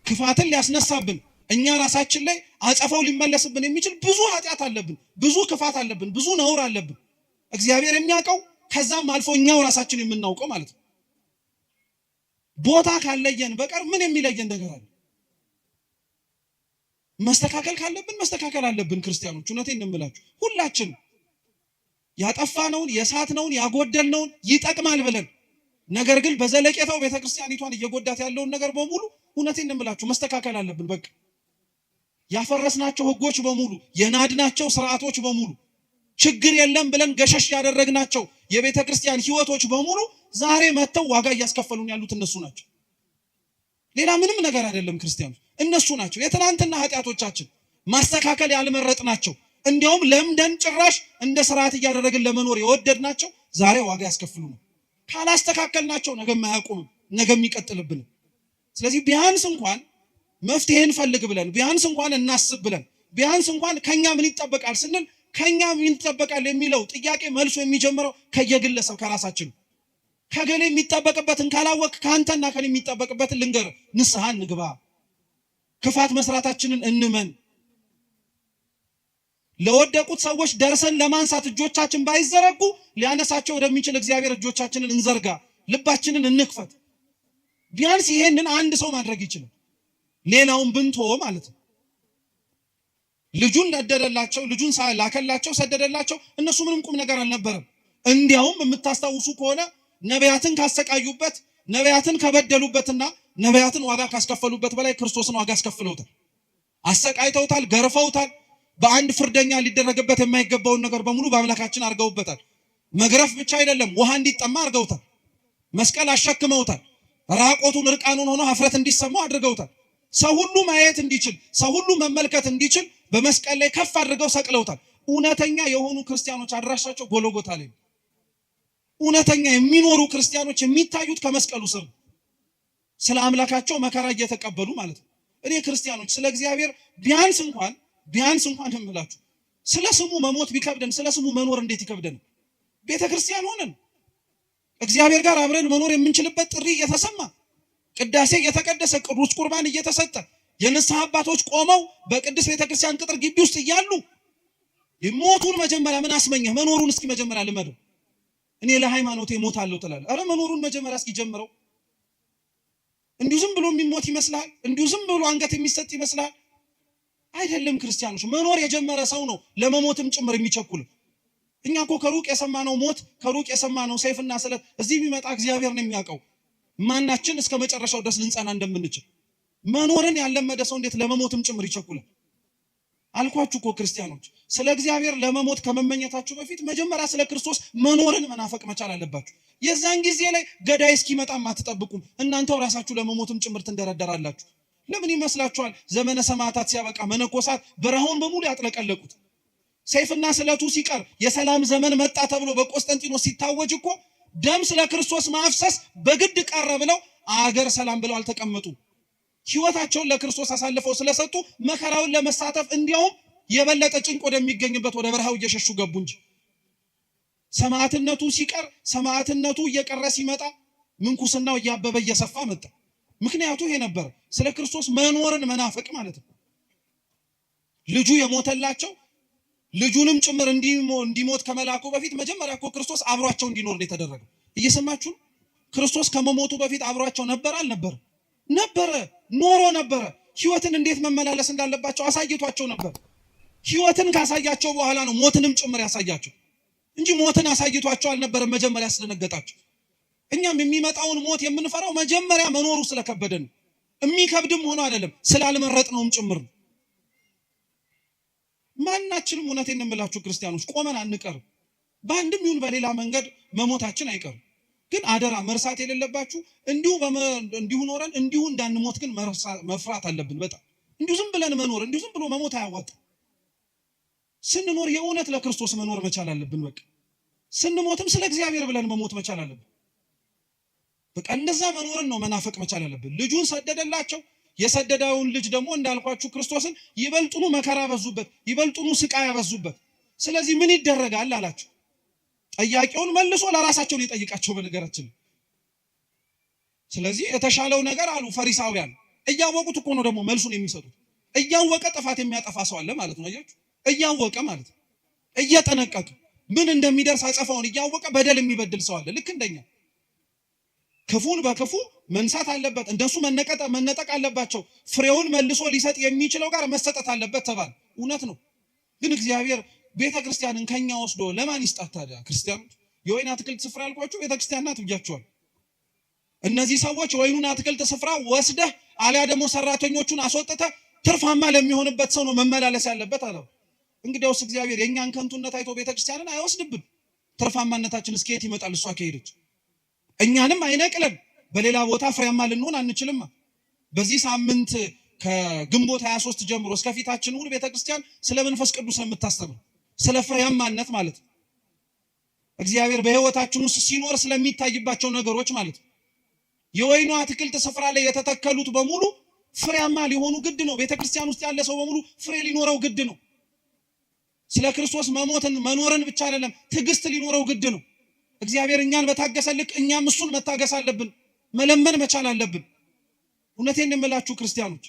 ክፋትን ሊያስነሳብን እኛ ራሳችን ላይ አጸፋው ሊመለስብን የሚችል ብዙ ኃጢአት አለብን፣ ብዙ ክፋት አለብን፣ ብዙ ነውር አለብን። እግዚአብሔር የሚያውቀው ከዛም አልፎ እኛው ራሳችን የምናውቀው ማለት ነው። ቦታ ካለየን በቀር ምን የሚለየን ነገር አለ? መስተካከል ካለብን መስተካከል አለብን ክርስቲያኖች። እውነቴን ነው የምላችሁ። ሁላችን ያጠፋነውን የሳትነውን ያጎደልነውን ይጠቅማል ብለን ነገር ግን በዘለቄታው ቤተክርስቲያኒቷን እየጎዳት ያለውን ነገር በሙሉ እውነቴን ነው የምላችሁ መስተካከል አለብን። በቃ ያፈረስናቸው ህጎች በሙሉ የናድናቸው ስርዓቶች በሙሉ ችግር የለም ብለን ገሸሽ ያደረግናቸው የቤተክርስቲያን ህይወቶች በሙሉ ዛሬ መተው ዋጋ እያስከፈሉን ያሉት እነሱ ናቸው። ሌላ ምንም ነገር አይደለም ክርስቲያኖች፣ እነሱ ናቸው። የትናንትና ኃጢአቶቻችን ማስተካከል ያልመረጥናቸው እንዲያውም ለምደን ጭራሽ እንደ ስርዓት እያደረግን ለመኖር የወደድናቸው ዛሬ ዋጋ ያስከፍሉናል። ካላስተካከልናቸው ነገም አያቆምም፣ ነገም ይቀጥልብን። ስለዚህ ቢያንስ እንኳን መፍትሄን ፈልግ ብለን ቢያንስ እንኳን እናስብ ብለን ቢያንስ እንኳን ከኛ ምን ይጠበቃል ስንል ከኛ ምን ይጠበቃል የሚለው ጥያቄ መልሶ የሚጀምረው ከየግለሰብ ከራሳችን ነው። ከገሌ የሚጠበቅበትን ካላወቅ ካንተና ከኔ የሚጠበቅበትን ልንገር፣ ንስሐ እንግባ፣ ክፋት መስራታችንን እንመን። ለወደቁት ሰዎች ደርሰን ለማንሳት እጆቻችን ባይዘረጉ ሊያነሳቸው ወደሚችል እግዚአብሔር እጆቻችንን እንዘርጋ፣ ልባችንን እንክፈት። ቢያንስ ይሄንን አንድ ሰው ማድረግ ይችላል። ሌላውን ብንተወ ማለት ነው። ልጁን ነደደላቸው፣ ልጁን ላከላቸው፣ ሰደደላቸው። እነሱ ምንም ቁም ነገር አልነበረም። እንዲያውም የምታስታውሱ ከሆነ ነቢያትን ካሰቃዩበት፣ ነቢያትን ከበደሉበትና ነቢያትን ዋጋ ካስከፈሉበት በላይ ክርስቶስን ዋጋ አስከፍለውታል። አሰቃይተውታል፣ ገርፈውታል። በአንድ ፍርደኛ ሊደረግበት የማይገባውን ነገር በሙሉ በአምላካችን አድርገውበታል። መግረፍ ብቻ አይደለም፣ ውሃ እንዲጠማ አድርገውታል። መስቀል አሸክመውታል። ራቆቱን እርቃኑን ሆኖ ሀፍረት እንዲሰማው አድርገውታል። ሰው ሁሉ ማየት እንዲችል፣ ሰው ሁሉ መመልከት እንዲችል በመስቀል ላይ ከፍ አድርገው ሰቅለውታል። እውነተኛ የሆኑ ክርስቲያኖች አድራሻቸው ጎልጎታ ላይ ነው። እውነተኛ የሚኖሩ ክርስቲያኖች የሚታዩት ከመስቀሉ ስር ስለ አምላካቸው መከራ እየተቀበሉ ማለት ነው። እኔ ክርስቲያኖች ስለ እግዚአብሔር ቢያንስ እንኳን እምላችሁ ስለ ስሙ መሞት ቢከብደን ስለ ስሙ መኖር እንዴት ይከብደን? ቤተክርስቲያን ሆነን እግዚአብሔር ጋር አብረን መኖር የምንችልበት ጥሪ እየተሰማ ቅዳሴ እየተቀደሰ ቅዱስ ቁርባን እየተሰጠ የንስሐ አባቶች ቆመው በቅዱስ ቤተክርስቲያን ቅጥር ግቢ ውስጥ እያሉ ሞቱን መጀመሪያ ምን አስመኘህ? መኖሩን እስኪ መጀመሪያ ልመደው። እኔ ለሃይማኖቴ ሞታለሁ ትላለህ። አረ መኖሩን መጀመሪያ እስኪ ጀምረው። እንዲሁ ዝም ብሎ የሚሞት ይመስላል? እንዲሁ ዝም ብሎ አንገት የሚሰጥ ይመስላል? አይደለም ክርስቲያኖች፣ መኖር የጀመረ ሰው ነው ለመሞትም ጭምር የሚቸኩል። እኛ እኮ ከሩቅ የሰማነው ሞት፣ ከሩቅ የሰማነው ሰይፍና ስለት እዚህ ቢመጣ እግዚአብሔር ነው የሚያውቀው ማናችን እስከ መጨረሻው ድረስ ልንጸና እንደምንችል። መኖርን ያለመደ ሰው እንዴት ለመሞትም ጭምር ይቸኩላል? አልኳችሁ እኮ ክርስቲያኖች፣ ስለ እግዚአብሔር ለመሞት ከመመኘታችሁ በፊት መጀመሪያ ስለ ክርስቶስ መኖርን መናፈቅ መቻል አለባችሁ። የዛን ጊዜ ላይ ገዳይ እስኪመጣም አትጠብቁም። እናንተው ራሳችሁ ለመሞትም ጭምር ትንደረደራላችሁ። ለምን ይመስላችኋል? ዘመነ ሰማዕታት ሲያበቃ መነኮሳት በረሃውን በሙሉ ያጥለቀለቁት ሰይፍና ስለቱ ሲቀር የሰላም ዘመን መጣ ተብሎ በቆስጠንጢኖስ ሲታወጅ እኮ ደም ስለ ክርስቶስ ማፍሰስ በግድ ቀረ ብለው አገር ሰላም ብለው አልተቀመጡ። ሕይወታቸውን ለክርስቶስ አሳልፈው ስለሰጡ መከራውን ለመሳተፍ እንዲያውም የበለጠ ጭንቅ ወደሚገኝበት ወደ በረሃው እየሸሹ ገቡ እንጂ ሰማዕትነቱ ሲቀር ሰማዕትነቱ እየቀረ ሲመጣ ምንኩስናው እያበበ እየሰፋ መጣ። ምክንያቱ ይሄ ነበር፣ ስለ ክርስቶስ መኖርን መናፈቅ ማለት ነው። ልጁ የሞተላቸው ልጁንም ጭምር እንዲሞት ከመላኩ በፊት መጀመሪያ እኮ ክርስቶስ አብሯቸው እንዲኖር ነው የተደረገው። እየሰማችሁ ክርስቶስ ከመሞቱ በፊት አብሯቸው ነበር አልነበረ? ነበረ፣ ኖሮ ነበረ። ህይወትን እንዴት መመላለስ እንዳለባቸው አሳይቷቸው ነበር። ህይወትን ካሳያቸው በኋላ ነው ሞትንም ጭምር ያሳያቸው እንጂ ሞትን አሳይቷቸው አልነበረም መጀመሪያ ያስደነገጣቸው። እኛም የሚመጣውን ሞት የምንፈራው መጀመሪያ መኖሩ ስለከበደን ነው። የሚከብድም ሆኖ አይደለም ስላልመረጥነውም ጭምር ነው። ማናችንም እውነቴን እንምላችሁ ክርስቲያኖች ቆመን አንቀርም። በአንድም ይሁን በሌላ መንገድ መሞታችን አይቀርም። ግን አደራ መርሳት የሌለባችሁ እንዲሁ ኖረን እንዲሁ እንዳንሞት ግን መፍራት አለብን። በጣም እንዲሁ ዝም ብለን መኖር እንዲሁ ዝም ብሎ መሞት አያዋጣም። ስንኖር የእውነት ለክርስቶስ መኖር መቻል አለብን። በቃ ስንሞትም ስለ እግዚአብሔር ብለን መሞት መቻል አለብን። በቃ እንደዛ መኖርን ነው መናፈቅ መቻል አለብን። ልጁን ሰደደላቸው። የሰደደውን ልጅ ደግሞ እንዳልኳችሁ ክርስቶስን ይበልጡኑ መከራ ያበዙበት፣ ይበልጡኑ ስቃይ ያበዙበት። ስለዚህ ምን ይደረጋል አላቸው። ጠያቂውን መልሶ ለራሳቸው ሊጠይቃቸው በነገራችን። ስለዚህ የተሻለው ነገር አሉ ፈሪሳውያን። እያወቁት እኮ ነው ደግሞ መልሱን የሚሰጡት። እያወቀ ጥፋት የሚያጠፋ ሰው አለ ማለት ነው። አያችሁ፣ እያወቀ ማለት ነው። እየጠነቀቀ ምን እንደሚደርስ አጸፋውን እያወቀ በደል የሚበድል ሰው አለ። ልክ እንደኛ ክፉን በክፉ መንሳት አለበት። እንደሱ መነጠቅ አለባቸው። ፍሬውን መልሶ ሊሰጥ የሚችለው ጋር መሰጠት አለበት ተባለ። እውነት ነው። ግን እግዚአብሔር ቤተክርስቲያንን ከኛ ወስዶ ለማን ይስጣት ታዲያ? ክርስቲያኖች የወይን አትክልት ስፍራ ያልኳችሁ ቤተክርስቲያን ናት ብያችኋል። እነዚህ ሰዎች ወይኑን አትክልት ስፍራ ወስደህ አሊያ ደግሞ ሰራተኞቹን አስወጥተህ ትርፋማ ለሚሆንበት ሰው ነው መመላለስ ያለበት አለው። እንግዲያውስ እግዚአብሔር የኛን ከንቱነት አይቶ ቤተክርስቲያንን አይወስድብን። ትርፋማነታችን እስከየት ይመጣል? እሷ ከሄደች እኛንም አይነቅለን። በሌላ ቦታ ፍሬያማ ልንሆን አንችልም። በዚህ ሳምንት ከግንቦት 23 ጀምሮ እስከፊታችን ሁሉ ቤተክርስቲያን ስለ መንፈስ ቅዱስ የምታስተምር ስለ ፍሬያማነት ማለት ነው። እግዚአብሔር በህይወታችን ውስጥ ሲኖር ስለሚታይባቸው ነገሮች ማለት ነው። የወይኑ አትክልት ስፍራ ላይ የተተከሉት በሙሉ ፍሬያማ ሊሆኑ ግድ ነው። ቤተክርስቲያን ውስጥ ያለ ሰው በሙሉ ፍሬ ሊኖረው ግድ ነው። ስለ ክርስቶስ መሞትን መኖርን ብቻ አይደለም ትዕግስት ሊኖረው ግድ ነው። እግዚአብሔር እኛን በታገሰ ልክ እኛም እሱን መታገስ አለብን፣ መለመን መቻል አለብን። እውነቴን የምላችሁ ክርስቲያኖች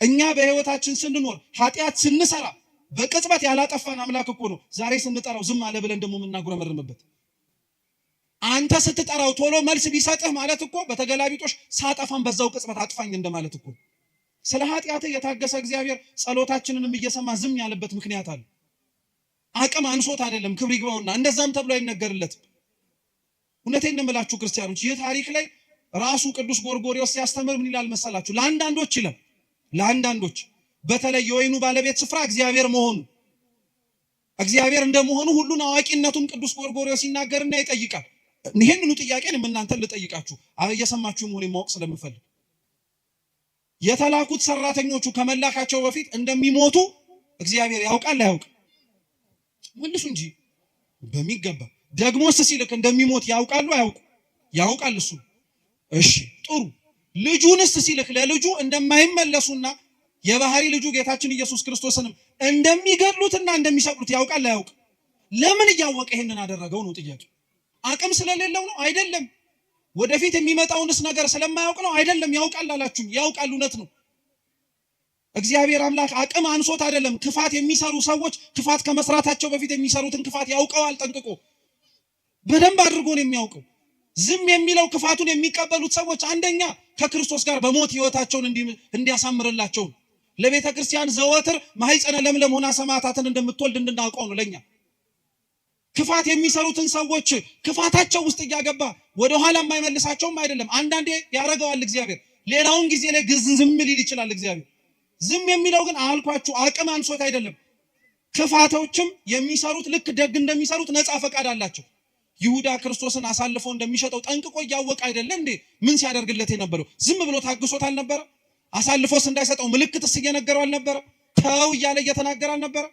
እኛ በህይወታችን ስንኖር ኃጢአት ስንሰራ በቅጽበት ያላጠፋን አምላክ እኮ ነው ዛሬ ስንጠራው ዝም አለ ብለን ደግሞ የምናጉረመርምበት። አንተ ስትጠራው ቶሎ መልስ ቢሰጥህ ማለት እኮ በተገላቢጦሽ ሳጠፋን በዛው ቅጽበት አጥፋኝ እንደማለት እኮ። ስለ ኃጢአት የታገሰ እግዚአብሔር ጸሎታችንንም እየሰማ ዝም ያለበት ምክንያት አለ። አቅም አንሶት አይደለም፣ ክብር ይግባውና እንደዛም ተብሎ አይነገርለትም። እውነቴን እንደምላችሁ ክርስቲያኖች ይህ ታሪክ ላይ ራሱ ቅዱስ ጎርጎርዮስ ሲያስተምር ምን ይላል መሰላችሁ? ለአንዳንዶች ይላል ለአንዳንዶች በተለይ የወይኑ ባለቤት ስፍራ እግዚአብሔር መሆኑ እግዚአብሔር እንደመሆኑ ሁሉን አዋቂነቱን ቅዱስ ጎርጎርዮስ ሲናገርና ይጠይቃል። ይሄንኑ ጥያቄን እናንተን ልጠይቃችሁ እየሰማችሁ መሆን ማወቅ ስለምፈልግ የተላኩት ሰራተኞቹ ከመላካቸው በፊት እንደሚሞቱ እግዚአብሔር ያውቃል አያውቅም? መልሱ እንጂ በሚገባ ደግሞስ ሲልክ እንደሚሞት ያውቃሉ አያውቁ? ያውቃል እሱ። እሺ ጥሩ። ልጁንስ ሲልክ ለልጁ እንደማይመለሱና የባህሪ ልጁ ጌታችን ኢየሱስ ክርስቶስንም እንደሚገድሉትና እንደሚሰቅሉት ያውቃል አያውቅ? ለምን እያወቀ ይሄንን አደረገው ነው ጥያቄ። አቅም ስለሌለው ነው? አይደለም። ወደፊት የሚመጣውንስ ነገር ስለማያውቅ ነው? አይደለም። ያውቃል አላችሁ፣ ያውቃል። እውነት ነው። እግዚአብሔር አምላክ አቅም አንሶት አይደለም። ክፋት የሚሰሩ ሰዎች ክፋት ከመስራታቸው በፊት የሚሰሩትን ክፋት ያውቀዋል ጠንቅቆ፣ በደንብ አድርጎ ነው የሚያውቀው። ዝም የሚለው ክፋቱን የሚቀበሉት ሰዎች አንደኛ ከክርስቶስ ጋር በሞት ህይወታቸውን እንዲያሳምርላቸው ለቤተ ክርስቲያን ዘወትር ማህፀነ ለምለም ሆና ሰማዕታትን እንደምትወልድ እንድናውቀው ነው። ለኛ ክፋት የሚሰሩትን ሰዎች ክፋታቸው ውስጥ እያገባ ወደ ኋላ የማይመልሳቸውም አይደለም። አንዳንዴ ያረጋዋል እግዚአብሔር፣ ሌላውን ጊዜ ላይ ዝም ሊል ይችላል እግዚአብሔር። ዝም የሚለው ግን አልኳችሁ አቅም አንሶት አይደለም። ክፋቶችም የሚሰሩት ልክ ደግ እንደሚሰሩት ነፃ ፈቃድ አላቸው። ይሁዳ ክርስቶስን አሳልፎ እንደሚሸጠው ጠንቅቆ እያወቀ አይደለ እንዴ ምን ሲያደርግለት የነበረው? ዝም ብሎ ታግሶት አልነበረ? አሳልፎስ እንዳይሰጠው ምልክትስ እየነገረው አልነበረ? ተው እያለ እየተናገረ አልነበረ?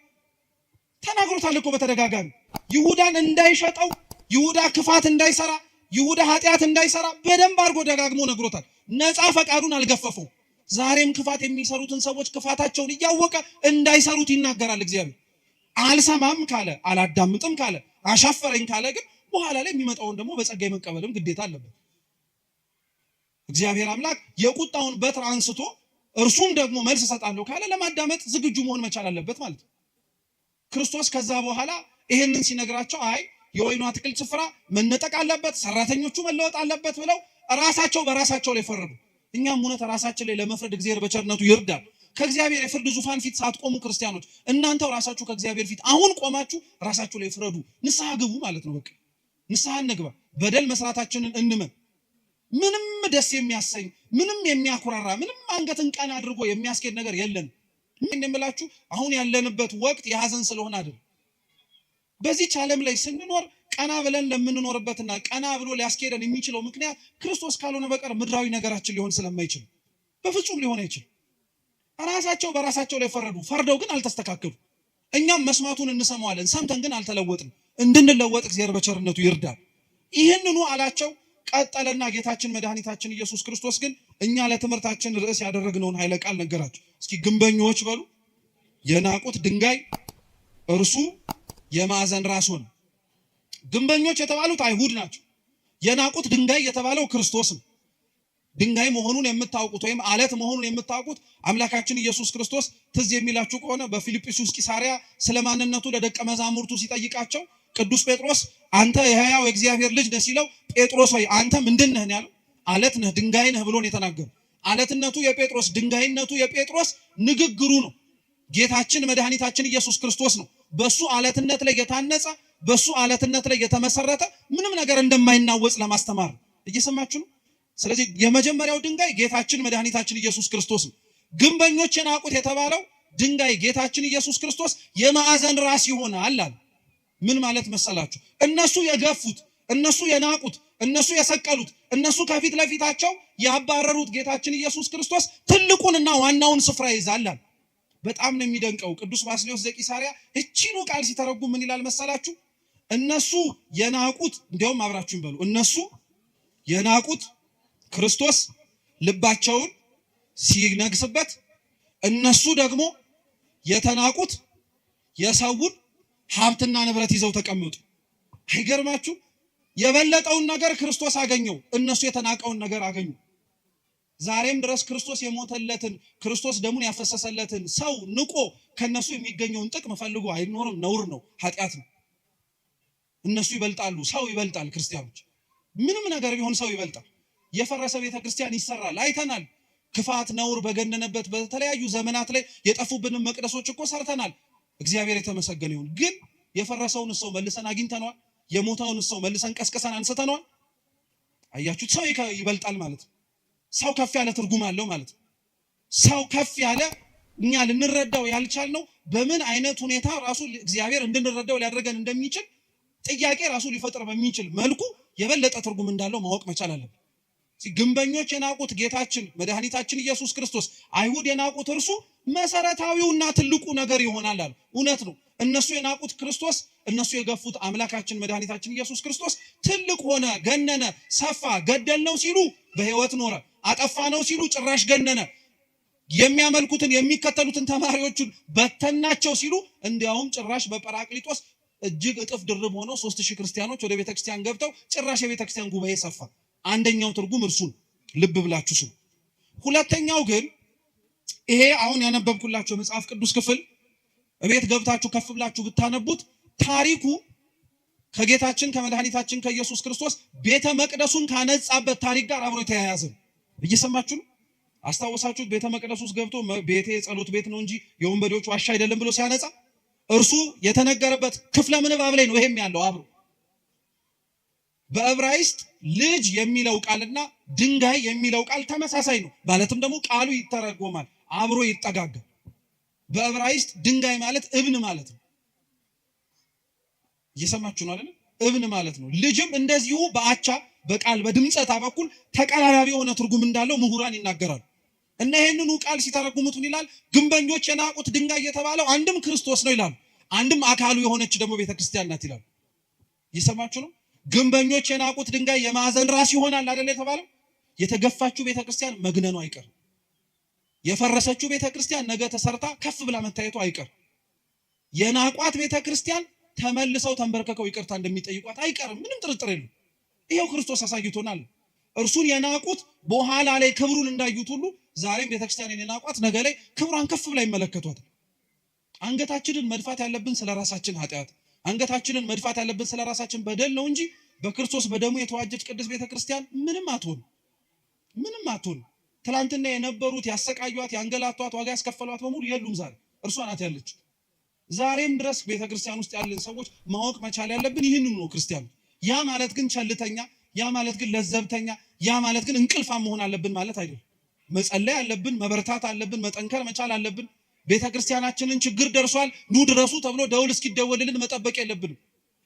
ተናግሮታል እኮ በተደጋጋሚ። ይሁዳን እንዳይሸጠው፣ ይሁዳ ክፋት እንዳይሰራ፣ ይሁዳ ኃጢአት እንዳይሰራ በደንብ አድርጎ ደጋግሞ ነግሮታል። ነፃ ፈቃዱን አልገፈፈው። ዛሬም ክፋት የሚሰሩትን ሰዎች ክፋታቸውን እያወቀ እንዳይሰሩት ይናገራል እግዚአብሔር። አልሰማም ካለ አላዳምጥም ካለ አሻፈረኝ ካለ ግን በኋላ ላይ የሚመጣውን ደግሞ በጸጋ መቀበልም ግዴታ አለበት። እግዚአብሔር አምላክ የቁጣውን በትር አንስቶ እርሱም ደግሞ መልስ እሰጣለሁ ካለ ለማዳመጥ ዝግጁ መሆን መቻል አለበት ማለት ነው። ክርስቶስ ከዛ በኋላ ይሄንን ሲነግራቸው አይ የወይኑ አትክልት ስፍራ መነጠቅ አለበት፣ ሰራተኞቹ መለወጥ አለበት ብለው ራሳቸው በራሳቸው ላይ ፈረዱ። እኛም እውነት ራሳችን ላይ ለመፍረድ እግዚአብሔር በቸርነቱ ይርዳል። ከእግዚአብሔር የፍርድ ዙፋን ፊት ሳትቆሙ ክርስቲያኖች እናንተው ራሳችሁ ከእግዚአብሔር ፊት አሁን ቆማችሁ ራሳችሁ ላይ ፍረዱ። ንስሐ ግቡ ማለት ነው። በቃ ንስሐ እንግባ። በደል መስራታችንን እንመን። ምንም ደስ የሚያሰኝ ምንም የሚያኩራራ ምንም አንገትን ቀና አድርጎ የሚያስኬድ ነገር የለን። ምን እንደምላችሁ አሁን ያለንበት ወቅት የሐዘን ስለሆነ አይደል። በዚህ ዓለም ላይ ስንኖር ቀና ብለን ለምንኖርበትና ቀና ብሎ ሊያስኬደን የሚችለው ምክንያት ክርስቶስ ካልሆነ በቀር ምድራዊ ነገራችን ሊሆን ስለማይችል በፍጹም ሊሆን አይችል። ራሳቸው በራሳቸው ላይ ፈረዱ። ፈርደው ግን አልተስተካከሉ። እኛም መስማቱን እንሰማዋለን፣ ሰምተን ግን አልተለወጥንም። እንድንለወጥ እግዚአብሔር በቸርነቱ ይርዳል። ይህንኑ አላቸው። ቀጠለና ጌታችን መድኃኒታችን ኢየሱስ ክርስቶስ ግን እኛ ለትምህርታችን ርዕስ ያደረግነውን ኃይለ ቃል ነገራቸው። እስኪ ግንበኞች በሉ የናቁት ድንጋይ እርሱ የማዕዘን ራስ ሆነ። ግንበኞች የተባሉት አይሁድ ናቸው። የናቁት ድንጋይ የተባለው ክርስቶስ ነው። ድንጋይ መሆኑን የምታውቁት ወይም አለት መሆኑን የምታውቁት አምላካችን ኢየሱስ ክርስቶስ ትዝ የሚላችሁ ከሆነ በፊልጵስዩስ ቂሳሪያ ስለ ማንነቱ ለደቀ መዛሙርቱ ሲጠይቃቸው ቅዱስ ጴጥሮስ አንተ የሕያው የእግዚአብሔር ልጅ ነህ ሲለው ጴጥሮስ ሆይ አንተ ምንድን ነህ ያለው? አለት ነህ ድንጋይ ነህ ብሎ ነው የተናገረው። አለትነቱ የጴጥሮስ ድንጋይነቱ የጴጥሮስ ንግግሩ ነው። ጌታችን መድኃኒታችን ኢየሱስ ክርስቶስ ነው በሱ አለትነት ላይ የታነጸ በሱ አለትነት ላይ የተመሰረተ ምንም ነገር እንደማይናወጽ ለማስተማር እየሰማችሁ ነው። ስለዚህ የመጀመሪያው ድንጋይ ጌታችን መድኃኒታችን ኢየሱስ ክርስቶስ ነው። ግንበኞች የናቁት የተባለው ድንጋይ ጌታችን ኢየሱስ ክርስቶስ የማዕዘን ራስ ይሆናል አለ። ምን ማለት መሰላችሁ? እነሱ የገፉት፣ እነሱ የናቁት፣ እነሱ የሰቀሉት፣ እነሱ ከፊት ለፊታቸው ያባረሩት ጌታችን ኢየሱስ ክርስቶስ ትልቁንና ዋናውን ስፍራ ይዛል። በጣም ነው የሚደንቀው። ቅዱስ ባስልዮስ ዘቂሳርያ እቺኑ ቃል ሲተረጉም ምን ይላል መሰላችሁ? እነሱ የናቁት እንዲያውም አብራችሁን በሉ እነሱ የናቁት ክርስቶስ ልባቸውን ሲነግስበት፣ እነሱ ደግሞ የተናቁት የሰውን ሀብትና ንብረት ይዘው ተቀመጡ። አይገርማችሁ? የበለጠውን ነገር ክርስቶስ አገኘው፣ እነሱ የተናቀውን ነገር አገኙ። ዛሬም ድረስ ክርስቶስ የሞተለትን ክርስቶስ ደሙን ያፈሰሰለትን ሰው ንቆ ከነሱ የሚገኘውን ጥቅም ፈልጎ አይኖርም። ነውር ነው፣ ኃጢአት ነው። እነሱ ይበልጣሉ፣ ሰው ይበልጣል። ክርስቲያኖች ምንም ነገር ቢሆን ሰው ይበልጣል። የፈረሰ ቤተክርስቲያን ይሰራል፣ አይተናል። ክፋት ነውር በገነነበት በተለያዩ ዘመናት ላይ የጠፉብንን መቅደሶች እኮ ሰርተናል። እግዚአብሔር የተመሰገነ ይሁን። ግን የፈረሰውን ሰው መልሰን አግኝተነዋል? የሞተውን ሰው መልሰን ቀስቀሰን አንስተነዋል? አያችሁት? ሰው ይበልጣል ማለት ነው። ሰው ከፍ ያለ ትርጉም አለው ማለት ነው። ሰው ከፍ ያለ እኛ ልንረዳው ያልቻልነው በምን አይነት ሁኔታ ራሱ እግዚአብሔር እንድንረዳው ሊያደርገን እንደሚችል ጥያቄ ራሱ ሊፈጥር በሚችል መልኩ የበለጠ ትርጉም እንዳለው ማወቅ መቻል አለብን። ግንበኞች የናቁት ጌታችን መድኃኒታችን ኢየሱስ ክርስቶስ፣ አይሁድ የናቁት እርሱ መሰረታዊውና ትልቁ ነገር ይሆናል አሉ። እውነት ነው። እነሱ የናቁት ክርስቶስ፣ እነሱ የገፉት አምላካችን መድኃኒታችን ኢየሱስ ክርስቶስ ትልቅ ሆነ፣ ገነነ፣ ሰፋ። ገደልነው ሲሉ በሕይወት ኖረ፣ አጠፋነው ሲሉ ጭራሽ ገነነ። የሚያመልኩትን የሚከተሉትን ተማሪዎቹን በተናቸው ሲሉ እንዲያውም ጭራሽ በጰራቅሊጦስ እጅግ እጥፍ ድርብ ሆነው 3000 ክርስቲያኖች ወደ ቤተክርስቲያን ገብተው ጭራሽ የቤተክርስቲያን ጉባኤ ሰፋ። አንደኛው ትርጉም እርሱን ልብ ብላችሁ ስሙ። ሁለተኛው ግን ይሄ አሁን ያነበብኩላችሁ መጽሐፍ ቅዱስ ክፍል እቤት ገብታችሁ ከፍ ብላችሁ ብታነቡት ታሪኩ ከጌታችን ከመድኃኒታችን ከኢየሱስ ክርስቶስ ቤተ መቅደሱን ካነጻበት ታሪክ ጋር አብሮ የተያያዘ ነው። እየሰማችሁ ነው? አስታውሳችሁት? ቤተ መቅደስ ውስጥ ገብቶ ቤቴ የጸሎት ቤት ነው እንጂ የወንበዴዎች ዋሻ አይደለም ብሎ ሲያነጻ እርሱ የተነገረበት ክፍለ ምንባብ ላይ ነው ይሄም ያለው አብሮ። በዕብራይስጥ ልጅ የሚለው ቃልና ድንጋይ የሚለው ቃል ተመሳሳይ ነው። ማለትም ደግሞ ቃሉ ይተረጎማል፣ አብሮ ይጠጋጋል። በዕብራይስጥ ድንጋይ ማለት እብን ማለት ነው። እየሰማችሁ ነው አይደል? እብን ማለት ነው። ልጅም እንደዚሁ በአቻ በቃል በድምጸታ በኩል ተቀራራቢ የሆነ ትርጉም እንዳለው ምሁራን ይናገራሉ። እና ይሄንኑ ቃል ሲተረጉሙት ምን ይላል? ግንበኞች የናቁት ድንጋይ የተባለው አንድም ክርስቶስ ነው ይላሉ፣ አንድም አካሉ የሆነች ደግሞ ቤተክርስቲያን ናት ይላሉ። እየሰማችሁ ነው? ግንበኞች የናቁት ድንጋይ የማዕዘን ራስ ይሆናል አይደል የተባለው። የተገፋችው ቤተክርስቲያን መግነኑ አይቀርም። የፈረሰችው ቤተክርስቲያን ነገ ተሰርታ ከፍ ብላ መታየቱ አይቀርም። የናቋት ቤተክርስቲያን ተመልሰው ተንበርከከው ይቅርታ እንደሚጠይቋት አይቀርም፣ ምንም ጥርጥር የለም። ይሄው ክርስቶስ አሳይቶናል። እርሱን የናቁት በኋላ ላይ ክብሩን እንዳዩት ሁሉ ዛሬም ቤተክርስቲያንን የናቋት ነገ ላይ ክብሯን ከፍ ብላ ይመለከቷታል። አንገታችንን መድፋት ያለብን ስለራሳችን ኃጢአት፣ አንገታችንን መድፋት ያለብን ስለራሳችን በደል ነው እንጂ በክርስቶስ በደሙ የተዋጀች ቅድስት ቤተክርስቲያን ምንም አትሆን፣ ምንም አትሆን። ትላንትና የነበሩት ያሰቃዩት፣ ያንገላቷት፣ ዋጋ ያስከፈሏት በሙሉ የሉም። ዛሬ እርሷ ናት ያለች። ዛሬም ድረስ ቤተክርስቲያን ውስጥ ያለን ሰዎች ማወቅ መቻል ያለብን ይህንን ነው። ክርስቲያኑ ያ ማለት ግን ቸልተኛ፣ ያ ማለት ግን ለዘብተኛ፣ ያ ማለት ግን እንቅልፋም መሆን አለብን ማለት አይደለም። መጸለይ አለብን፣ መበርታት አለብን፣ መጠንከር መቻል አለብን። ቤተክርስቲያናችንን ችግር ደርሷል ኑ ድረሱ ተብሎ ደውል እስኪደወልልን መጠበቅ የለብንም።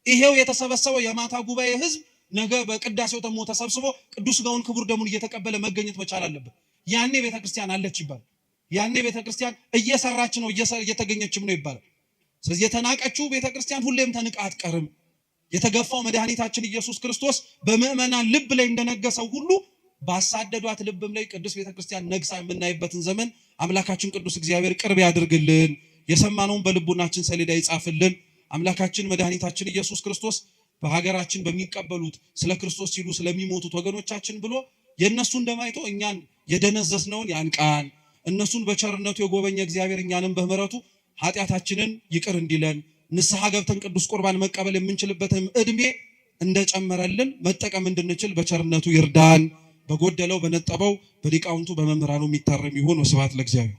ይሄው የተሰበሰበው የማታ ጉባኤ ህዝብ ነገ በቅዳሴው ደግሞ ተሰብስቦ ቅዱስ ሥጋውን ክቡር ደሙን እየተቀበለ መገኘት መቻል አለበት። ያኔ ቤተክርስቲያን አለች ይባላል። ያኔ ቤተክርስቲያን እየሰራች ነው እየተገኘችም ነው ይባላል። ስለዚህ የተናቀችው ቤተክርስቲያን ሁሌም ተንቃ አትቀርም። የተገፋው መድኃኒታችን ኢየሱስ ክርስቶስ በምእመናን ልብ ላይ እንደነገሰው ሁሉ ባሳደዷት ልብም ላይ ቅዱስ ቤተክርስቲያን ነግሳ የምናይበትን ዘመን አምላካችን ቅዱስ እግዚአብሔር ቅርብ ያድርግልን። የሰማነውን በልቡናችን ሰሌዳ ይጻፍልን። አምላካችን መድኃኒታችን ኢየሱስ ክርስቶስ በሀገራችን በሚቀበሉት ስለ ክርስቶስ ሲሉ ስለሚሞቱት ወገኖቻችን ብሎ የነሱ እንደማይቶ እኛን የደነዘዝነውን ያንቃን። እነሱን በቸርነቱ የጎበኘ እግዚአብሔር እኛንም በምህረቱ ኃጢአታችንን ይቅር እንዲለን ንስሐ ገብተን ቅዱስ ቁርባን መቀበል የምንችልበትም እድሜ እንደጨመረልን መጠቀም እንድንችል በቸርነቱ ይርዳን። በጎደለው በነጠበው በሊቃውንቱ በመምህራኑ የሚታረም ይሁን። ወስብሐት ለእግዚአብሔር።